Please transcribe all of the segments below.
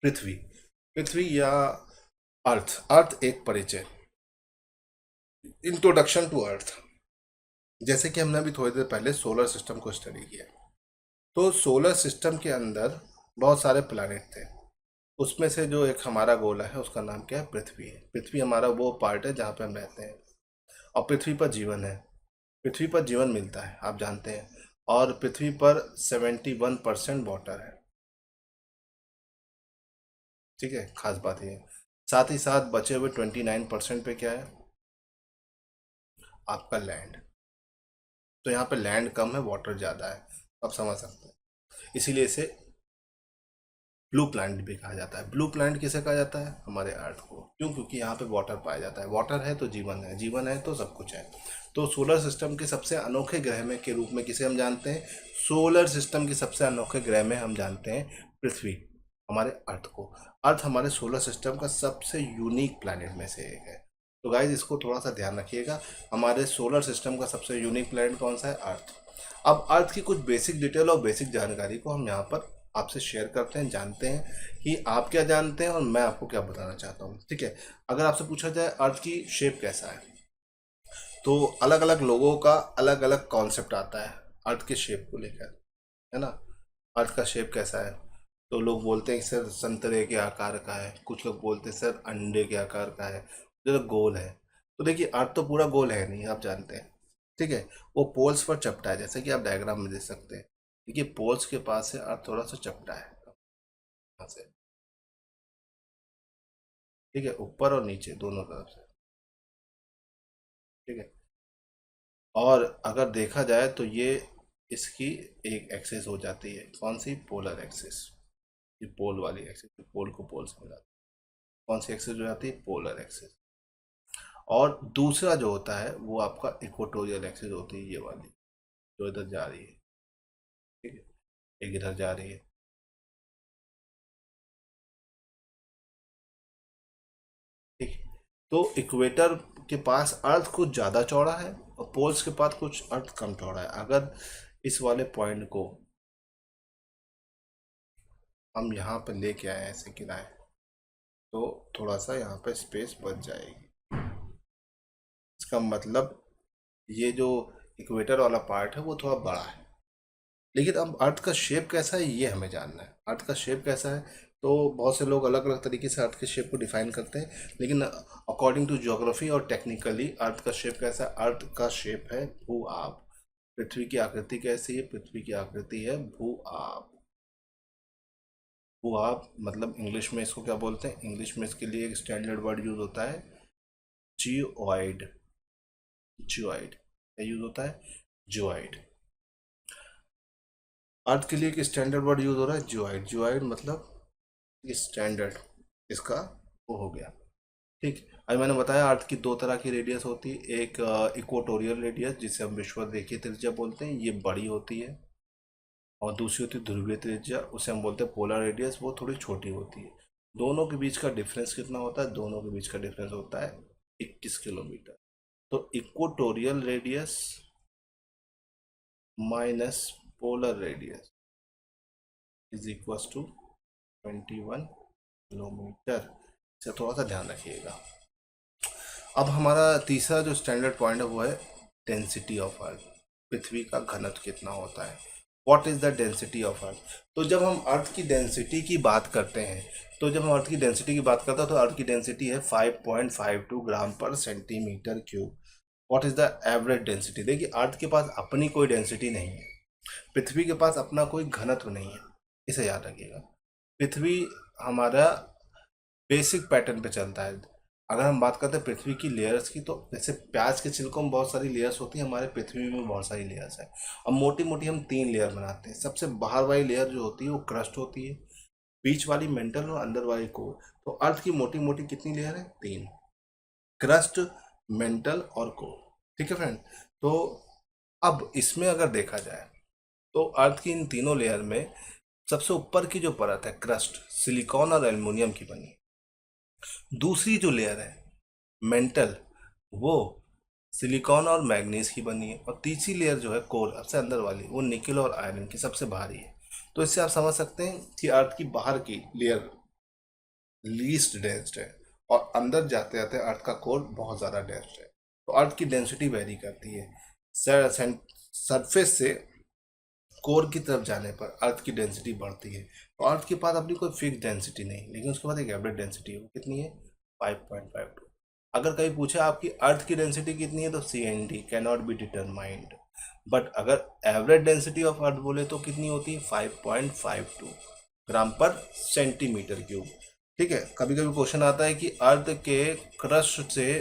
पृथ्वी। पृथ्वी या अर्थ। अर्थ एक परिचय, इंट्रोडक्शन टू अर्थ। जैसे कि हमने अभी थोड़ी देर पहले सोलर सिस्टम को स्टडी किया, तो सोलर सिस्टम के अंदर बहुत सारे प्लैनेट थे। उसमें से जो एक हमारा गोला है उसका नाम क्या है? पृथ्वी है। पृथ्वी हमारा वो पार्ट है जहाँ पे हम रहते हैं, और पृथ्वी पर जीवन है। पृथ्वी पर जीवन मिलता है, आप जानते हैं। और पृथ्वी पर 71% वाटर है। ठीक है, खास बात ये है। साथ ही साथ बचे हुए 29% पे क्या है? आपका लैंड। तो यहाँ पे लैंड कम है, वाटर ज़्यादा है, आप समझ सकते हैं। इसीलिए इसे ब्लू प्लैनेट भी कहा जाता है। ब्लू प्लैनेट किसे कहा जाता है? हमारे अर्थ को। क्यों? क्योंकि यहाँ पे वाटर पाया जाता है। वाटर है तो जीवन है, जीवन है तो सब कुछ है। तो सोलर सिस्टम के सबसे अनोखे ग्रह में के रूप में किसे हम जानते हैं? सोलर सिस्टम के सबसे अनोखे ग्रह में हम जानते हैं पृथ्वी, हमारे अर्थ को। अर्थ हमारे सोलर सिस्टम का सबसे यूनिक प्लैनेट में से एक है। तो गाइज इसको थोड़ा सा ध्यान रखिएगा, हमारे सोलर सिस्टम का सबसे यूनिक प्लैनेट कौन सा है? अर्थ। अब अर्थ की कुछ बेसिक डिटेल और बेसिक जानकारी को हम यहाँ पर आपसे शेयर करते हैं, जानते हैं कि आप क्या जानते हैं और मैं आपको क्या बताना चाहता हूँ। ठीक है, अगर आपसे पूछा जाए अर्थ की शेप कैसा है, तो अलग अलग लोगों का अलग अलग कॉन्सेप्ट आता है अर्थ के शेप को लेकर, है ना। अर्थ का शेप कैसा है? तो लोग बोलते हैं कि सर संतरे के आकार का है, कुछ लोग बोलते हैं सर अंडे के आकार का है, जो तो गोल है। तो देखिए अर्थ तो पूरा गोल है नहीं, आप जानते हैं। ठीक है, वो पोल्स पर चपटा है, जैसे कि आप डायग्राम में देख सकते हैं। देखिए पोल्स के पास से अर्थ थोड़ा सा चपटा है, यहाँ से। ठीक है, ऊपर और नीचे दोनों तरफ से। ठीक है, और अगर देखा जाए तो ये इसकी एक एक्सिस हो जाती है, कौन सी? Polar axis. ये पोल वाली एक्सिस, पोल को पोल से मिलाती है। कौन सी एक्सिस हो जाती है? Polar axis. और दूसरा जो होता है वो आपका इक्वेटोरियल एक्सिस होती है, ये वाली जो इधर जा रही है। ठीक है, एक इधर जा रही है। ठीक है, तो इक्वेटर के पास अर्थ कुछ ज़्यादा चौड़ा है और पोल्स के पास कुछ अर्थ कम चौड़ा है। अगर इस वाले पॉइंट को हम यहाँ पर लेके आए ऐसे गिराए, तो थोड़ा सा यहाँ पे स्पेस बच जाएगी। इसका मतलब ये जो इक्वेटर वाला पार्ट है वो थोड़ा बड़ा है। लेकिन अब अर्थ का शेप कैसा है ये हमें जानना है। अर्थ का शेप कैसा है, तो बहुत से लोग अलग अलग तरीके से अर्थ के शेप को डिफाइन करते हैं, लेकिन अकॉर्डिंग टू ज्योग्राफी और टेक्निकली अर्थ का शेप कैसा है? अर्थ का शेप है भू आप। पृथ्वी की आकृति कैसी है? पृथ्वी की आकृति है भू आप। भू आप मतलब इंग्लिश में इसको क्या बोलते हैं? इंग्लिश में इसके लिए एक स्टैंडर्ड वर्ड यूज होता है, जियोइड। जियोइड क्या यूज होता है? जियोइड। अर्थ के लिए एक स्टैंडर्ड वर्ड यूज हो रहा है, जियोइड। जियोइड मतलब स्टैंडर्ड इसका वो हो गया। ठीक, अभी मैंने बताया अर्थ की दो तरह की रेडियस होती है। एक इक्वेटोरियल रेडियस जिसे हम विषुवरेखीय त्रिज्या बोलते हैं, ये बड़ी होती है। और दूसरी होती है ध्रुवीय त्रिज्या, उसे हम बोलते हैं पोलर रेडियस, वो थोड़ी छोटी होती है। दोनों के बीच का डिफरेंस कितना होता है? दोनों के बीच का डिफरेंस होता है 21 किलोमीटर। तो equatorial radius minus polar radius is equal to 21 kilometre. इसे थोड़ा सा ध्यान रखिएगा। अब हमारा तीसरा जो स्टैंडर्ड पॉइंट है वो है डेंसिटी ऑफ अर्थ। पृथ्वी का घनत्व कितना होता है? What is the density of earth? तो जब हम अर्थ की डेंसिटी की बात करते हैं, तो जब हम अर्थ की डेंसिटी की बात करते हैं तो अर्थ की डेंसिटी है 5.52 ग्राम पर centimetre cube. What is the average density? देखिए अर्थ के पास अपनी कोई डेंसिटी नहीं है, पृथ्वी के पास अपना कोई घनत्व नहीं है, इसे याद रखिएगा। पृथ्वी हमारा बेसिक पैटर्न पे चलता है। अगर हम बात करते हैं पृथ्वी की लेयर्स की, तो जैसे प्याज के छिलकों में बहुत सारी लेयर्स होती है, हमारे पृथ्वी में बहुत सारी लेयर्स है। अब मोटी मोटी हम 3 लेयर बनाते हैं। सबसे बाहर वाली लेयर जो होती है वो क्रस्ट होती है, बीच वाली मेंटल और अंदर वाली कोर। तो अर्थ की मोटी मोटी कितनी लेयर है? 3, क्रस्ट, मेंटल और कोर। ठीक है फ्रेंड। तो अब इसमें अगर देखा जाए तो अर्थ की इन तीनों लेयर में सबसे ऊपर की जो परत है क्रस्ट, सिलिकॉन और एल्युमिनियम की बनी है। दूसरी जो लेयर है मेंटल, वो सिलिकॉन और मैग्नीज की बनी है। और तीसरी लेयर जो है कोर, सबसे अंदर वाली, वो निकल और आयरन की सबसे भारी है। तो इससे आप समझ सकते हैं कि अर्थ की बाहर की लेयर लीस्ट डेंस्ड है, और अंदर जाते जाते अर्थ का कोर बहुत ज़्यादा डेंस्ड है। तो अर्थ की डेंसिटी वेरी करती है। सरफेस से कोर की तरफ जाने पर अर्थ की डेंसिटी बढ़ती है। तो अर्थ के पास अपनी कोई फिक्स डेंसिटी नहीं, लेकिन उसके बाद एक एवरेज डेंसिटी है, वो कितनी है? 5.52। अगर कहीं पूछे आपकी अर्थ की डेंसिटी कितनी है, तो CND cannot be determined. But अगर एवरेज डेंसिटी ऑफ अर्थ बोले तो कितनी होती है? 5.52 ग्राम पर सेंटीमीटर क्यूब। ठीक है, कभी कभी क्वेश्चन आता है कि अर्थ के क्रस्ट से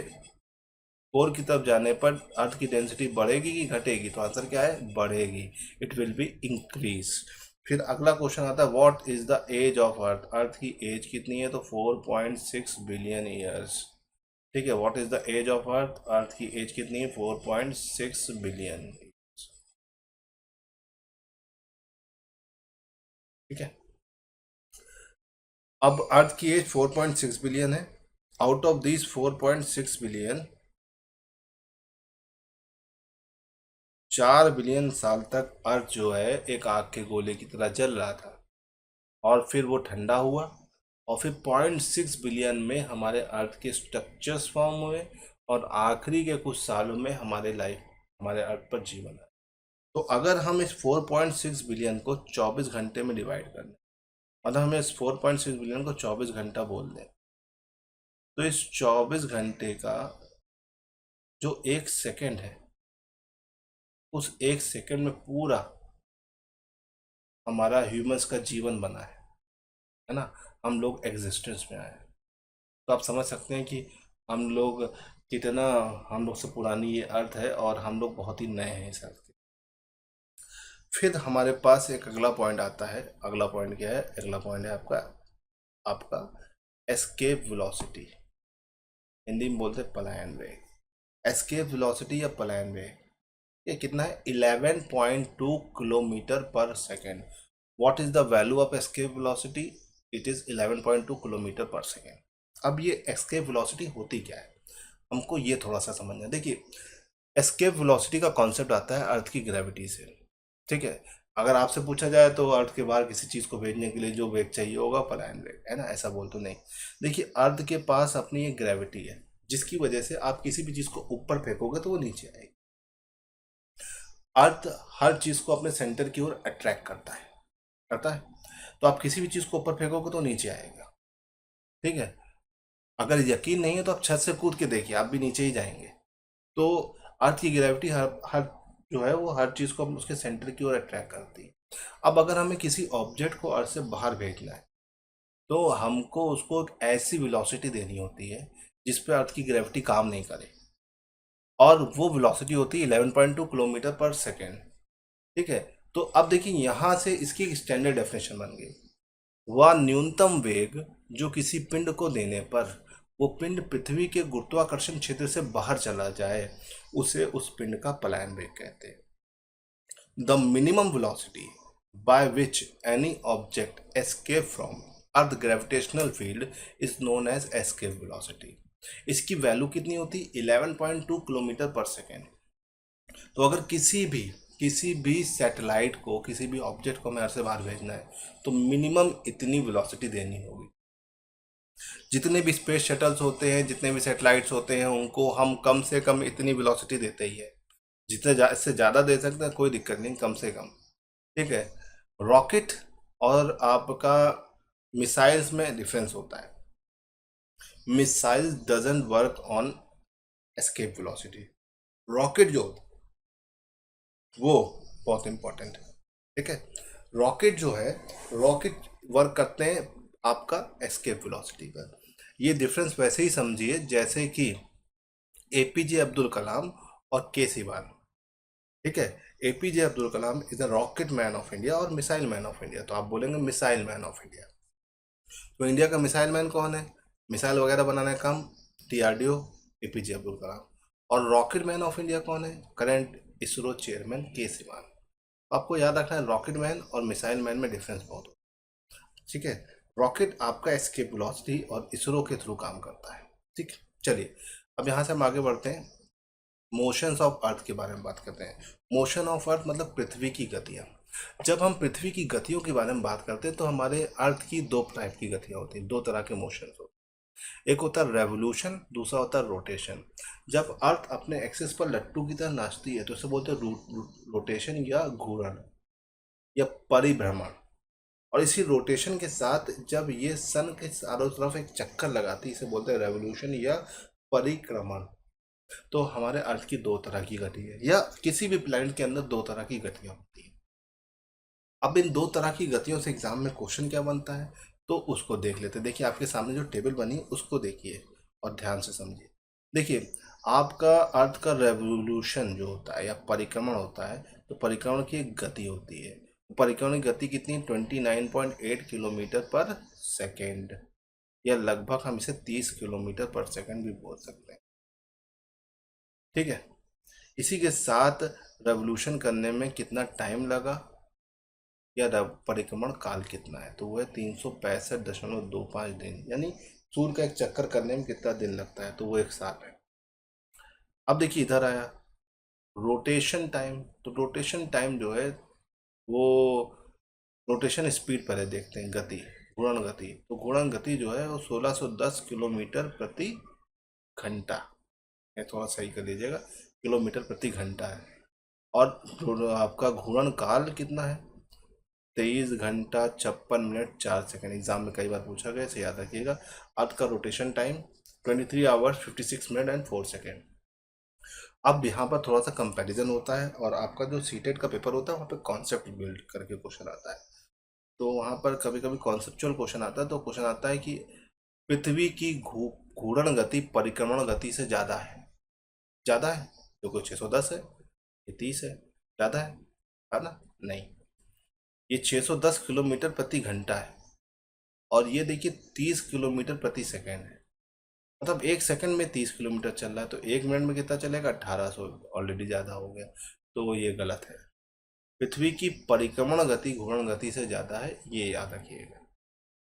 कोर की तरफ जाने पर अर्थ की डेंसिटी बढ़ेगी कि घटेगी, तो आंसर क्या है? बढ़ेगी। It will be increase. फिर अगला क्वेश्चन आता है, what is the age of earth? Earth की एज कितनी है? तो 4.6 बिलियन ईयर्स। ठीक है, what is the age of earth? Earth की एज कितनी है? 4.6 बिलियन। ठीक है, अब अर्थ की एज 4.6 बिलियन है। Out of this 4.6 billion, 4 billion साल तक अर्थ जो है एक आग के गोले की तरह जल रहा था, और फिर वो ठंडा हुआ, और फिर 0.6 बिलियन में हमारे अर्थ के स्ट्रक्चर्स फॉर्म हुए, और आखिरी के कुछ सालों में हमारे अर्थ पर जीवन आया। तो अगर हम इस 4.6 बिलियन को 24 घंटे में डिवाइड कर लें, मतलब हमें इस 4.6 बिलियन को 24 घंटा बोल दें, तो इस 24 घंटे का जो एक सेकंड है, उस एक सेकंड में पूरा हमारा ह्यूमंस का जीवन बना है ना। हम लोग एग्जिस्टेंस में आए हैं। तो आप समझ सकते हैं कि हम लोग कितना, हम लोग से पुरानी ये अर्थ है, और हम लोग बहुत ही नए हैं इस अर्थ के। फिर हमारे पास एक अगला पॉइंट आता है। अगला पॉइंट क्या है? अगला पॉइंट है आपका आपका एस्केप वेलोसिटी। हिंदी में बोलते हैं पलायन वेग। एस्केप वेलोसिटी या पलायन वेग ये कितना है? 11.2 किलोमीटर पर second. What is the value of escape velocity? It is 11.2 kilometre पर सेकेंड। अब ये एस्केप वेलोसिटी होती क्या है, हमको ये थोड़ा सा समझना है। देखिए, एस्केप वेलोसिटी का कॉन्सेप्ट आता है अर्थ की ग्रेविटी से। ठीक है, अगर आपसे पूछा जाए तो अर्थ के बाहर किसी चीज़ को भेजने के लिए जो वेग चाहिए होगा, पलायन वेग है ना, ऐसा बोल तो नहीं। देखिए, अर्थ के पास अपनी एक ग्रेविटी है, जिसकी वजह से आप किसी भी चीज़ को ऊपर फेंकोगे तो वो नीचे आएगी। अर्थ हर चीज़ को अपने सेंटर की ओर अट्रैक्ट करता है। तो आप किसी भी चीज़ को ऊपर फेंकोगे तो नीचे आएगा। ठीक है, अगर यकीन नहीं है तो आप छत से कूद के देखिए, आप भी नीचे ही जाएंगे। तो अर्थ की ग्रेविटी हर हर जो है वो हर चीज़ को उसके सेंटर की ओर अट्रैक्ट करती है। अब अगर हमें किसी ऑब्जेक्ट को अर्थ से बाहर भेजना है, तो हमको उसको एक ऐसी वेलोसिटी देनी होती है जिस पे अर्थ की ग्रेविटी काम नहीं करे, और वो वेलोसिटी होती है 11.2 किलोमीटर पर सेकेंड। ठीक है, तो अब देखिए यहाँ से इसकी एक स्टैंडर्ड डेफिनेशन बन गई। वह न्यूनतम वेग जो किसी पिंड को देने पर वो पिंड पृथ्वी के गुरुत्वाकर्षण क्षेत्र से बाहर चला जाए, उसे उस पिंड का पलायन वेग कहते हैं। The minimum velocity by which any object escape from earth gravitational field is known as escape velocity. इसकी वैल्यू कितनी होती? 11.2 किलोमीटर पर सेकेंड। तो अगर किसी भी सैटेलाइट को, किसी भी ऑब्जेक्ट को हमें अर्थ से बाहर भेजना है, तो मिनिमम इतनी वेलोसिटी देनी होगी। जितने भी स्पेस शटल्स होते हैं, जितने भी सैटेलाइट्स होते हैं, उनको हम कम से कम इतनी वेलोसिटी देते ही है। इससे ज़्यादा दे सकते हैं, कोई दिक्कत नहीं, कम से कम। ठीक है, रॉकेट और आपका मिसाइल्स में डिफरेंस होता है। Missile doesn't work on escape velocity. Rocket जो वो बहुत इंपॉर्टेंट है। ठीक है, रॉकेट जो है, रॉकेट वर्क करते हैं आपका एस्केप वेलोसिटी पर। ये डिफरेंस वैसे ही समझिए जैसे कि APJ अब्दुल कलाम और के सिवान। ठीक है, APJ Abdul Kalam is the rocket man of India और मिसाइल मैन ऑफ इंडिया। तो आप बोलेंगे मिसाइल मैन ऑफ इंडिया, तो इंडिया का मिसाइल मैन कौन है? मिसाइल वगैरह बनाने का काम DRDO, APJ अब्दुल कलाम। और रॉकेट मैन ऑफ इंडिया कौन है? करंट इसरो चेयरमैन के सिवान। आपको याद रखना है, रॉकेट मैन और मिसाइल मैन में डिफरेंस बहुत होता है। ठीक है, रॉकेट आपका एस्केप वेलोसिटी और इसरो के थ्रू काम करता है। ठीक है, चलिए अब यहाँ से हम आगे बढ़ते हैं, मोशंस ऑफ अर्थ के बारे में बात करते हैं। मोशन ऑफ अर्थ मतलब पृथ्वी की गतियाँ। जब हम पृथ्वी की गतियों के बारे में बात करते हैं तो हमारे अर्थ की दो टाइप की गतियां होती हैं, दो तरह के मोशन होते हैं। एक होता है रेवोल्यूशन, दूसरा होता है रोटेशन। जब अर्थ अपने एक्सिस पर लट्टू की तरह नाचती है तो इसे बोलते हैं रोटेशन या घूर्णन या परिभ्रमण। और इसी रोटेशन के साथ जब ये सन के चारों तरफ एक चक्कर लगाती है इसे बोलते हैं रेवोल्यूशन या परिक्रमण। तो हमारे अर्थ की दो तरह की गति है, या किसी भी प्लैनेट के अंदर दो तरह की गतियां होती हैं। अब इन दो तरह की गतियों से एग्जाम में क्वेश्चन क्या बनता है तो उसको देख लेते हैं। देखिए आपके सामने जो टेबल बनी है उसको देखिए और ध्यान से समझिए। देखिए आपका अर्थ का रेवोल्यूशन जो होता है या परिक्रमण होता है, तो परिक्रमण की एक गति होती है। परिक्रमण की गति कितनी, 29.8 किलोमीटर पर सेकेंड, या लगभग हम इसे 30 किलोमीटर पर सेकेंड भी बोल सकते हैं। ठीक है, इसी के साथ रेवोल्यूशन करने में कितना टाइम लगा या परिक्रमण काल कितना है, तो वो है 365.25 दिन, यानी सूर्य का एक चक्कर करने में कितना दिन लगता है, तो वो एक साल है। अब देखिए इधर आया रोटेशन टाइम। तो रोटेशन टाइम जो है वो, रोटेशन स्पीड पहले देखते हैं, गति, घूर्णन गति। तो घूर्णन गति जो है वो 1610 किलोमीटर प्रति घंटा, ये थोड़ा सही कर लीजिएगा, किलोमीटर प्रति घंटा है। और आपका घूर्णन काल कितना है, 23 घंटा 56 मिनट 4 सेकेंड। एग्जाम में कई बार पूछा गया, इसे याद रखिएगा। अर्थ का rotation time 23 hours 56 minute and 4 second. अब यहाँ पर थोड़ा सा कंपैरिजन होता है, और आपका जो सीटेट का पेपर होता है वहाँ पे कॉन्सेप्ट बिल्ड करके क्वेश्चन आता है। तो वहाँ पर कभी कभी कॉन्सेप्चुअल क्वेश्चन आता है, तो क्वेश्चन आता है कि पृथ्वी की घूर्णन गति परिक्रमण गति से ज़्यादा है। ज़्यादा है जो कि 610 है, ये 30 है, ज़्यादा है ना? नहीं, ये 610 किलोमीटर प्रति घंटा है, और ये देखिए 30 किलोमीटर प्रति सेकेंड है। मतलब एक सेकंड में 30 किलोमीटर चल रहा है, तो एक मिनट में कितना चलेगा, 1800, ऑलरेडी ज़्यादा हो गया। तो ये गलत है। पृथ्वी की परिक्रमण गति घूर्णन गति से ज़्यादा है, ये याद रखिएगा,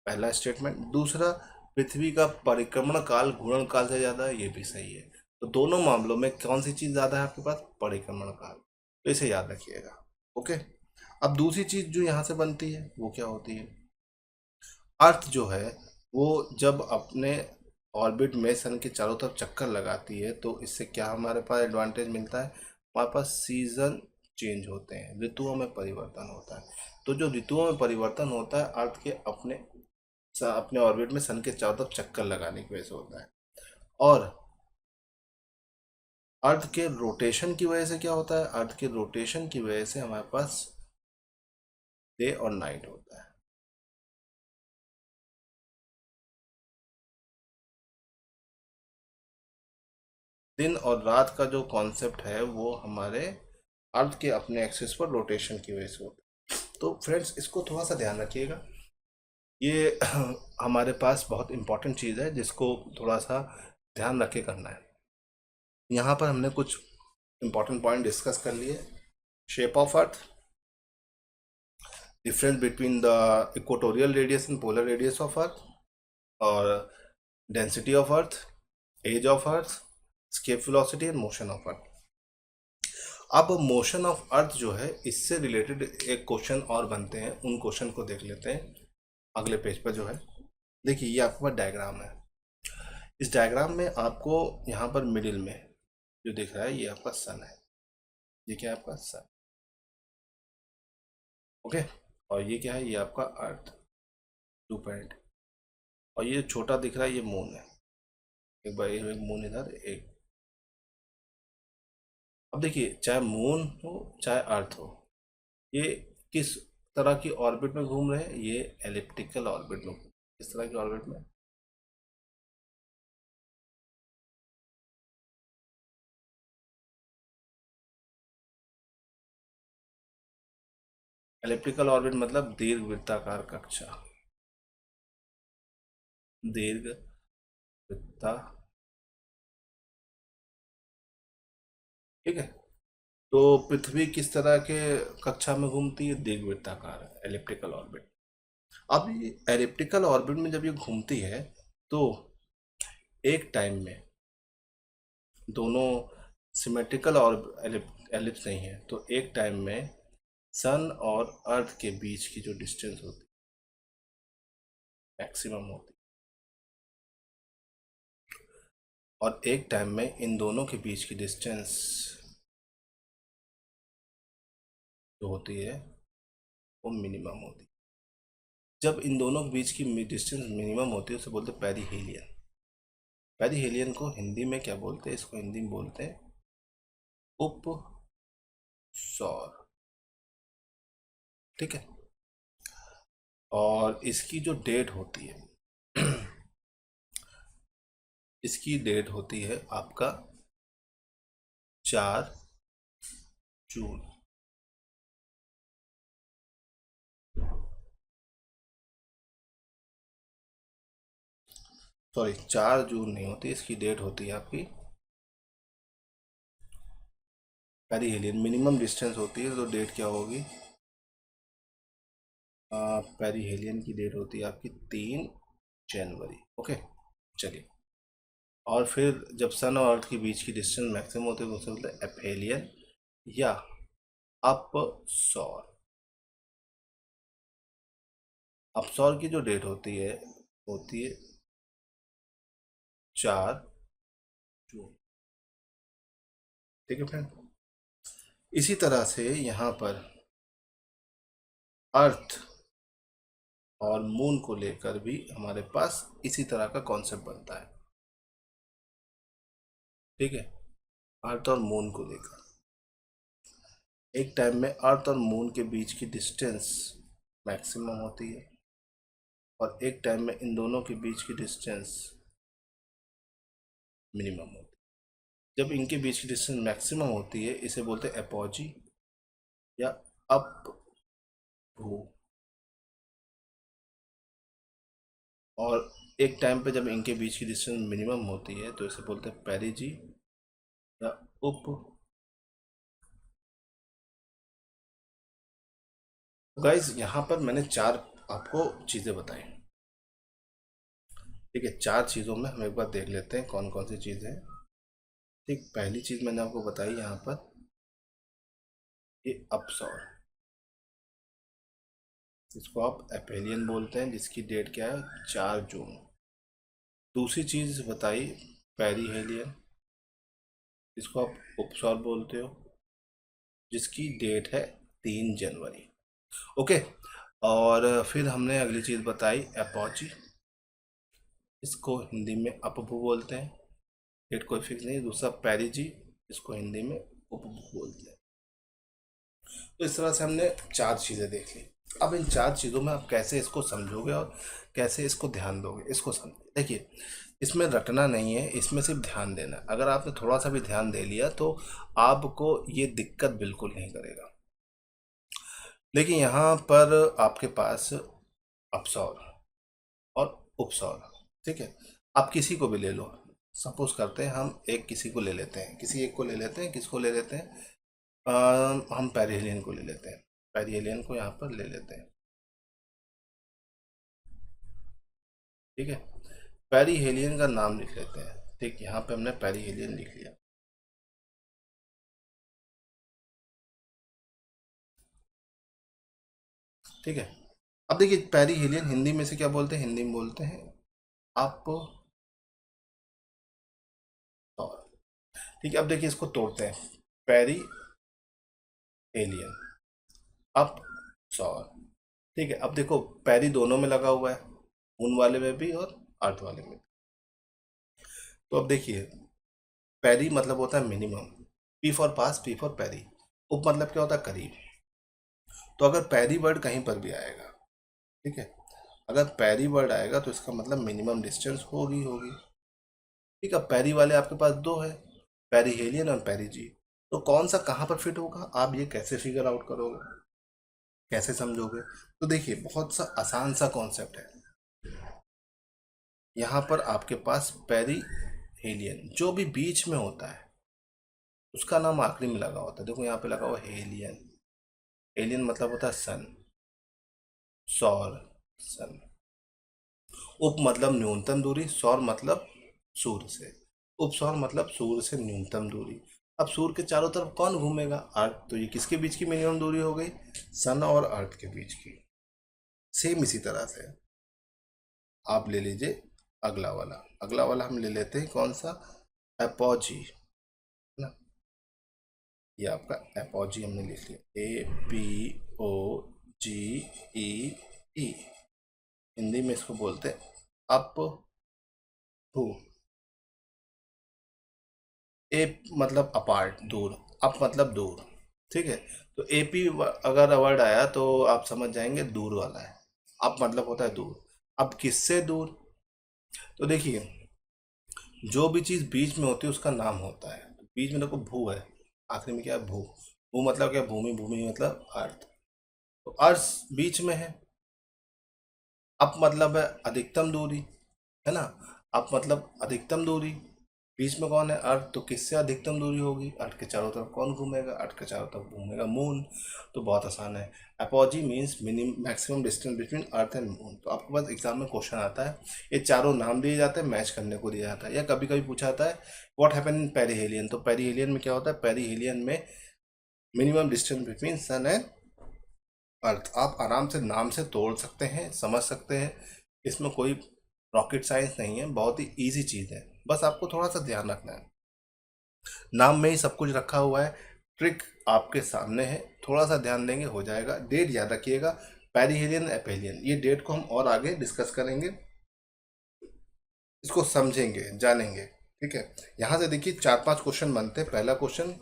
पहला स्टेटमेंट। दूसरा, पृथ्वी का परिक्रमण काल घूर्णन काल से ज़्यादा है, ये भी सही है। तो दोनों मामलों में कौन सी चीज़ ज़्यादा है आपके पास, परिक्रमण काल। तो इसे याद रखिएगा। ओके, अब दूसरी चीज़ जो यहाँ से बनती है वो क्या होती है, अर्थ जो है वो जब अपने ऑर्बिट में सन के चारों तरफ चक्कर लगाती है तो इससे क्या हमारे पास एडवांटेज मिलता है, हमारे पास सीजन चेंज होते हैं, ऋतुओं में परिवर्तन होता है। तो जो ऋतुओं में परिवर्तन होता है अर्थ के अपने अपने ऑर्बिट में सन के चारों तरफ चक्कर लगाने की वजह से होता है। और अर्थ के रोटेशन की वजह से क्या होता है, अर्थ के रोटेशन की वजह से हमारे पास डे और नाइट होता है। दिन और रात का जो कॉन्सेप्ट है वो हमारे अर्थ के अपने एक्सिस पर रोटेशन की वजह से होता है। तो फ्रेंड्स इसको थोड़ा सा ध्यान रखिएगा, ये हमारे पास बहुत इंपॉर्टेंट चीज़ है जिसको थोड़ा सा ध्यान रख के करना है। यहाँ पर हमने कुछ इंपॉर्टेंट पॉइंट डिस्कस कर लिए। Shape of earth, difference between the equatorial radius and polar radius of earth, और density of earth, age of earth, escape velocity and motion of earth. अब मोशन ऑफ अर्थ जो है इससे रिलेटेड एक question और बनते हैं, उन क्वेश्चन को देख लेते हैं अगले पेज पर जो है। देखिए ये आपके पास डायग्राम है, इस डायग्राम में आपको यहाँ पर मिडिल में जो दिख रहा है ये आपका सन है, ये क्या है आपका सन, ओके। और ये क्या है, ये आपका अर्थ, 2 पॉइंट। और ये छोटा दिख रहा है ये मून है, एक बार एक मून इधर एक। अब देखिए चाहे मून हो चाहे अर्थ हो, ये किस तरह की ऑर्बिट में घूम रहे हैं, ये एलिप्टिकल ऑर्बिट में। किस तरह की ऑर्बिट में, एलिप्टिकल ऑर्बिट मतलब दीर्घ वृत्ताकार कक्षा, दीर्घ वृत्ता, ठीक है। तो पृथ्वी किस तरह के कक्षा में घूमती है, दीर्घ वृत्ताकार, एलिप्टिकल ऑर्बिट। अब ये एलिप्टिकल ऑर्बिट में जब ये घूमती है तो एक टाइम में दोनों सिमेट्रिकल और एलिप्स नहीं है, तो एक टाइम में सन और अर्थ के बीच की जो डिस्टेंस होती है मैक्सिमम होती है, और एक टाइम में इन दोनों के बीच की डिस्टेंस जो होती है वो मिनिमम होती है। जब इन दोनों के बीच की डिस्टेंस मिनिमम होती है उसे बोलते हैं पेरिहेलियन। पेरिहेलियन को हिंदी में क्या बोलते हैं? इसको हिंदी में बोलते हैं उप सौर। ठीक है। और इसकी जो डेट होती है इसकी डेट होती है आपका 4 जून। सॉरी, 4 जून नहीं होती, इसकी डेट होती है आपकी पेरिहेलियन। मिनिमम डिस्टेंस होती है तो डेट क्या होगी? पेरिहेलियन की डेट होती है आपकी 3 जनवरी। ओके, चलिए। और फिर जब सन और अर्थ के बीच की डिस्टेंस मैक्सिमम होती है तो उसे बोलते हैं एफेलियन या अपसौर। अपसौर की जो डेट होती है 4 जून। ठीक है फ्रेंड। इसी तरह से यहाँ पर अर्थ और मून को लेकर भी हमारे पास इसी तरह का कॉन्सेप्ट बनता है। ठीक है। अर्थ और मून को लेकर एक टाइम में अर्थ और मून के बीच की डिस्टेंस मैक्सिमम होती है और एक टाइम में इन दोनों के बीच की डिस्टेंस मिनिमम होती है। जब इनके बीच की डिस्टेंस मैक्सिमम होती है इसे बोलते हैं एपोजी या अप भू। और एक टाइम पे जब इनके बीच की डिस्टेंस मिनिमम होती है तो इसे बोलते हैं पेरिजी या उप। गाइस, यहाँ पर मैंने 4 आपको चीज़ें बताई। ठीक है, 4 चीज़ों में हम एक बार देख लेते हैं कौन कौन सी चीज़ें हैं। ठीक, पहली चीज़ मैंने आपको बताई यहाँ पर, ये अपसौर, इसको आप एपेलियन बोलते हैं जिसकी डेट क्या है? 4 जून। दूसरी चीज़ बताई पेरीहेलियन, इसको आप उपसौर बोलते हो जिसकी डेट है 3 जनवरी। ओके। और फिर हमने अगली चीज़ बताई एपोची, इसको हिंदी में अपभू बोलते हैं, डेट कोई फिक्स नहीं। दूसरा पेरिजी, इसको हिंदी में उपभू बोलते हैं। तो इस तरह से हमने 4 चीज़ें देख ली। अब इन 4 चीज़ों में आप कैसे इसको समझोगे और कैसे इसको ध्यान दोगे, इसको समझ। देखिए, इसमें रटना नहीं है, इसमें सिर्फ ध्यान देना है। अगर आपने थोड़ा सा भी ध्यान दे लिया तो आपको ये दिक्कत बिल्कुल नहीं करेगा। लेकिन यहाँ पर आपके पास अपसौर और उपसौर, ठीक है, आप किसी को भी ले लो। सपोज करते हैं हम एक किसी को ले लेते हैं, किसी एक को ले लेते हैं। किसको ले लेते हैं? हम पेरिहेलियन को ले लेते हैं। पेरिहेलियन को यहाँ पर ले लेते हैं। ठीक है, पेरिहेलियन का नाम लिख लेते हैं। ठीक, यहाँ पे हमने पेरिहेलियन लिख लिया। ठीक है। अब देखिए, पेरिहेलियन हिंदी में से क्या बोलते हैं? हिंदी में बोलते हैं आप सौर। ठीक है, अब देखिए इसको तोड़ते हैं। पेरी एलियन, अप सौर। ठीक है, अब देखो पैरी दोनों में लगा हुआ है, मून वाले में भी और अर्थ वाले में भी। तो अब देखिए, पैरी मतलब होता है minimum, P for pass, P for पैरी। उप मतलब क्या होता है? करीब। तो अगर पैरी वर्ड कहीं पर भी आएगा, ठीक है, अगर पैरी वर्ड आएगा तो इसका मतलब मिनिमम डिस्टेंस होगी होगी। ठीक है, पैरी वाले आपके पास 2 है, पेरिहेलियन और पेरिजी। तो कौन सा कहाँ पर फिट होगा, आप ये कैसे फिगर आउट करोगे, कैसे समझोगे? तो देखिए, बहुत सा आसान सा कॉन्सेप्ट है। यहाँ पर आपके पास पेरिहेलियन जो भी बीच में होता है उसका नाम आखिरी में लगा होता है। देखो यहाँ पे लगा हुआ हेलियन। हेलियन मतलब होता है सन, सौर, सन। उप मतलब न्यूनतम दूरी, सौर मतलब सूर्य से। उपसौर मतलब सूर्य से न्यूनतम दूरी। अब सूर्य के चारों तरफ कौन घूमेगा? अर्थ। तो ये किसके बीच की मिनिमम दूरी हो गई? सन और अर्थ के बीच की। सेम इसी तरह से आप ले लीजिए अगला वाला हम ले लेते हैं कौन सा? एपोजी, है ना? ये आपका एपोजी हमने लिख लिया, APOGE। हिंदी में इसको बोलते हैं अप भू। ए मतलब अपार्ट, दूर। अप मतलब दूर, ठीक है। तो AP अगर वर्ड आया तो आप समझ जाएंगे दूर वाला है। अप मतलब होता है दूर। अब किससे दूर? तो देखिए, जो भी चीज बीच में होती है उसका नाम होता है। बीच में देखो भू है, आखिरी में क्या है? भू। भू मतलब क्या? भूमि। भूमि मतलब अर्थ। तो अर्थ बीच में है। अप मतलब है अधिकतम दूरी, है ना? अप मतलब अधिकतम दूरी। बीच में कौन है? अर्थ। तो किससे अधिकतम दूरी होगी? अर्थ के चारों तरफ कौन घूमेगा? अर्थ के चारों तरफ घूमेगा मून। तो बहुत आसान है। Apogee means minimum maximum distance between earth and moon. तो आपके पास एग्जाम में क्वेश्चन आता है, ये चारों नाम दिए जाते हैं, मैच करने को दिया जाता है। या कभी कभी पूछा जाता है व्हाट हैपन इन पेरिहेलियन। तो पेरिहेलियन में क्या होता है? पेरिहेलियन में minimum distance between sun and earth. आप आराम से नाम से तोड़ सकते हैं, समझ सकते हैं। इसमें कोई रॉकेट साइंस नहीं है, बहुत ही इजी चीज़ है। बस आपको थोड़ा सा ध्यान रखना है, नाम में ही सब कुछ रखा हुआ है। ट्रिक आपके सामने है, थोड़ा सा ध्यान देंगे हो जाएगा। डेट याद रखिएगा, पेरिहेलियन एपेलियन, ये डेट को हम और आगे डिस्कस करेंगे, इसको समझेंगे जानेंगे, ठीक है। यहाँ से देखिए 4-5 क्वेश्चन बनते हैं। पहला क्वेश्चन,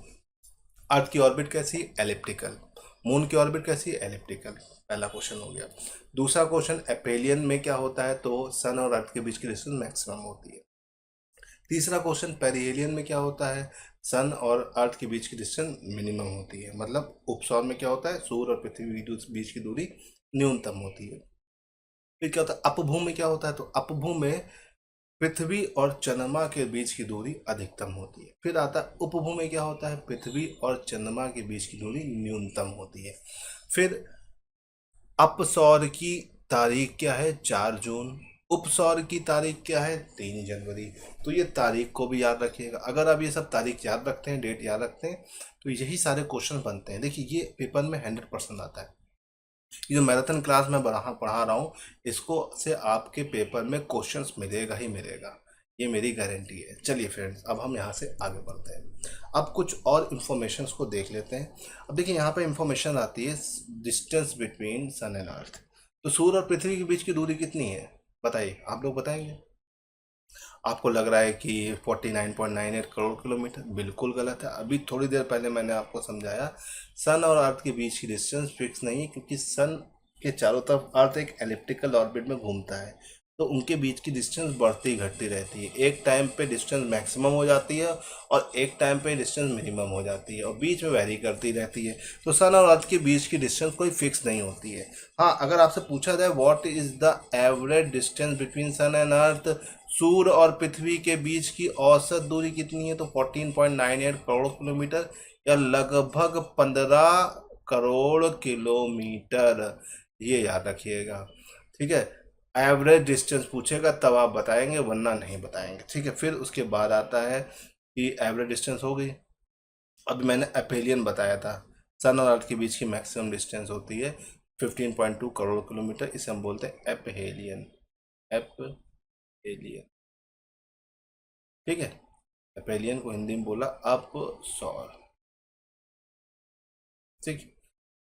अर्थ की ऑर्बिट कैसी? एलिप्टिकल। मून की ऑर्बिट कैसी? एलिप्टिकल। पहला क्वेश्चन हो गया। दूसरा क्वेश्चन, एपेलियन में क्या होता है? तो सन और अर्थ के बीच की डिस्टेंस मैक्सिमम होती है। तीसरा क्वेश्चन, पेरिहेलियन में क्या होता है? सन और अर्थ के बीच की डिस्टेंस मिनिमम होती है। मतलब उपसौर में क्या होता है? सूर्य और पृथ्वी के बीच की दूरी न्यूनतम होती है। फिर क्या होता है? अपभू में क्या होता है? तो अपभू में पृथ्वी और चंद्रमा के बीच की दूरी अधिकतम होती है। फिर आता है उपभू में क्या होता है? पृथ्वी और चंद्रमा के बीच की दूरी न्यूनतम होती है। फिर अपसौर की तारीख क्या है? 4 जून। उपसौर की तारीख क्या है? 3 जनवरी। तो ये तारीख को भी याद रखिएगा। अगर आप ये सब तारीख याद रखते हैं, डेट याद रखते हैं, तो यही सारे क्वेश्चन बनते हैं। देखिए, ये पेपर में 100% आता है। ये जो मैराथन क्लास में पढ़ा रहा हूँ, इसको से आपके पेपर में क्वेश्चंस मिलेगा ही मिलेगा, ये मेरी गारंटी है। चलिए फ्रेंड्स, अब हम यहाँ से आगे बढ़ते हैं। अब कुछ और इन्फॉर्मेशंस को देख लेते हैं। अब देखिए, यहाँ पे इन्फॉर्मेशन आती है distance between sun and earth. तो सूर्य और पृथ्वी के बीच की दूरी कितनी है? बताइए, आप लोग बताएंगे। आपको लग रहा है कि 49.98 करोड़ किलोमीटर। बिल्कुल गलत है। अभी थोड़ी देर पहले मैंने आपको समझाया, सन और अर्थ के बीच की डिस्टेंस फिक्स नहीं है, क्योंकि सन के चारों तरफ अर्थ एक एलिप्टिकल ऑर्बिट में घूमता है। तो उनके बीच की डिस्टेंस बढ़ती घटती रहती है। एक टाइम पे डिस्टेंस मैक्सिमम हो जाती है और एक टाइम पे डिस्टेंस मिनिमम हो जाती है, और बीच में वैरी करती रहती है। तो सन और अर्थ के बीच की डिस्टेंस कोई फिक्स नहीं होती है। हाँ, अगर आपसे पूछा जाए what is the average distance between sun and earth, सूर्य और पृथ्वी के बीच की औसत दूरी कितनी है? तो 14.98 करोड़ किलोमीटर, या लगभग 15 करोड़ किलोमीटर। ये याद रखिएगा, ठीक है। एवरेज डिस्टेंस पूछेगा तब आप बताएंगे, वरना नहीं बताएंगे, ठीक है। फिर उसके बाद आता है कि एवरेज डिस्टेंस हो गई। अभी मैंने एपेलियन बताया था, सन और अर्थ के बीच की मैक्सिमम डिस्टेंस होती है 15.2 करोड़ किलोमीटर। इसे हम बोलते हैं एपहेलियन। एपहेलियन, ठीक है। एपेलियन को हिंदी में बोला अप सौर, ठीक।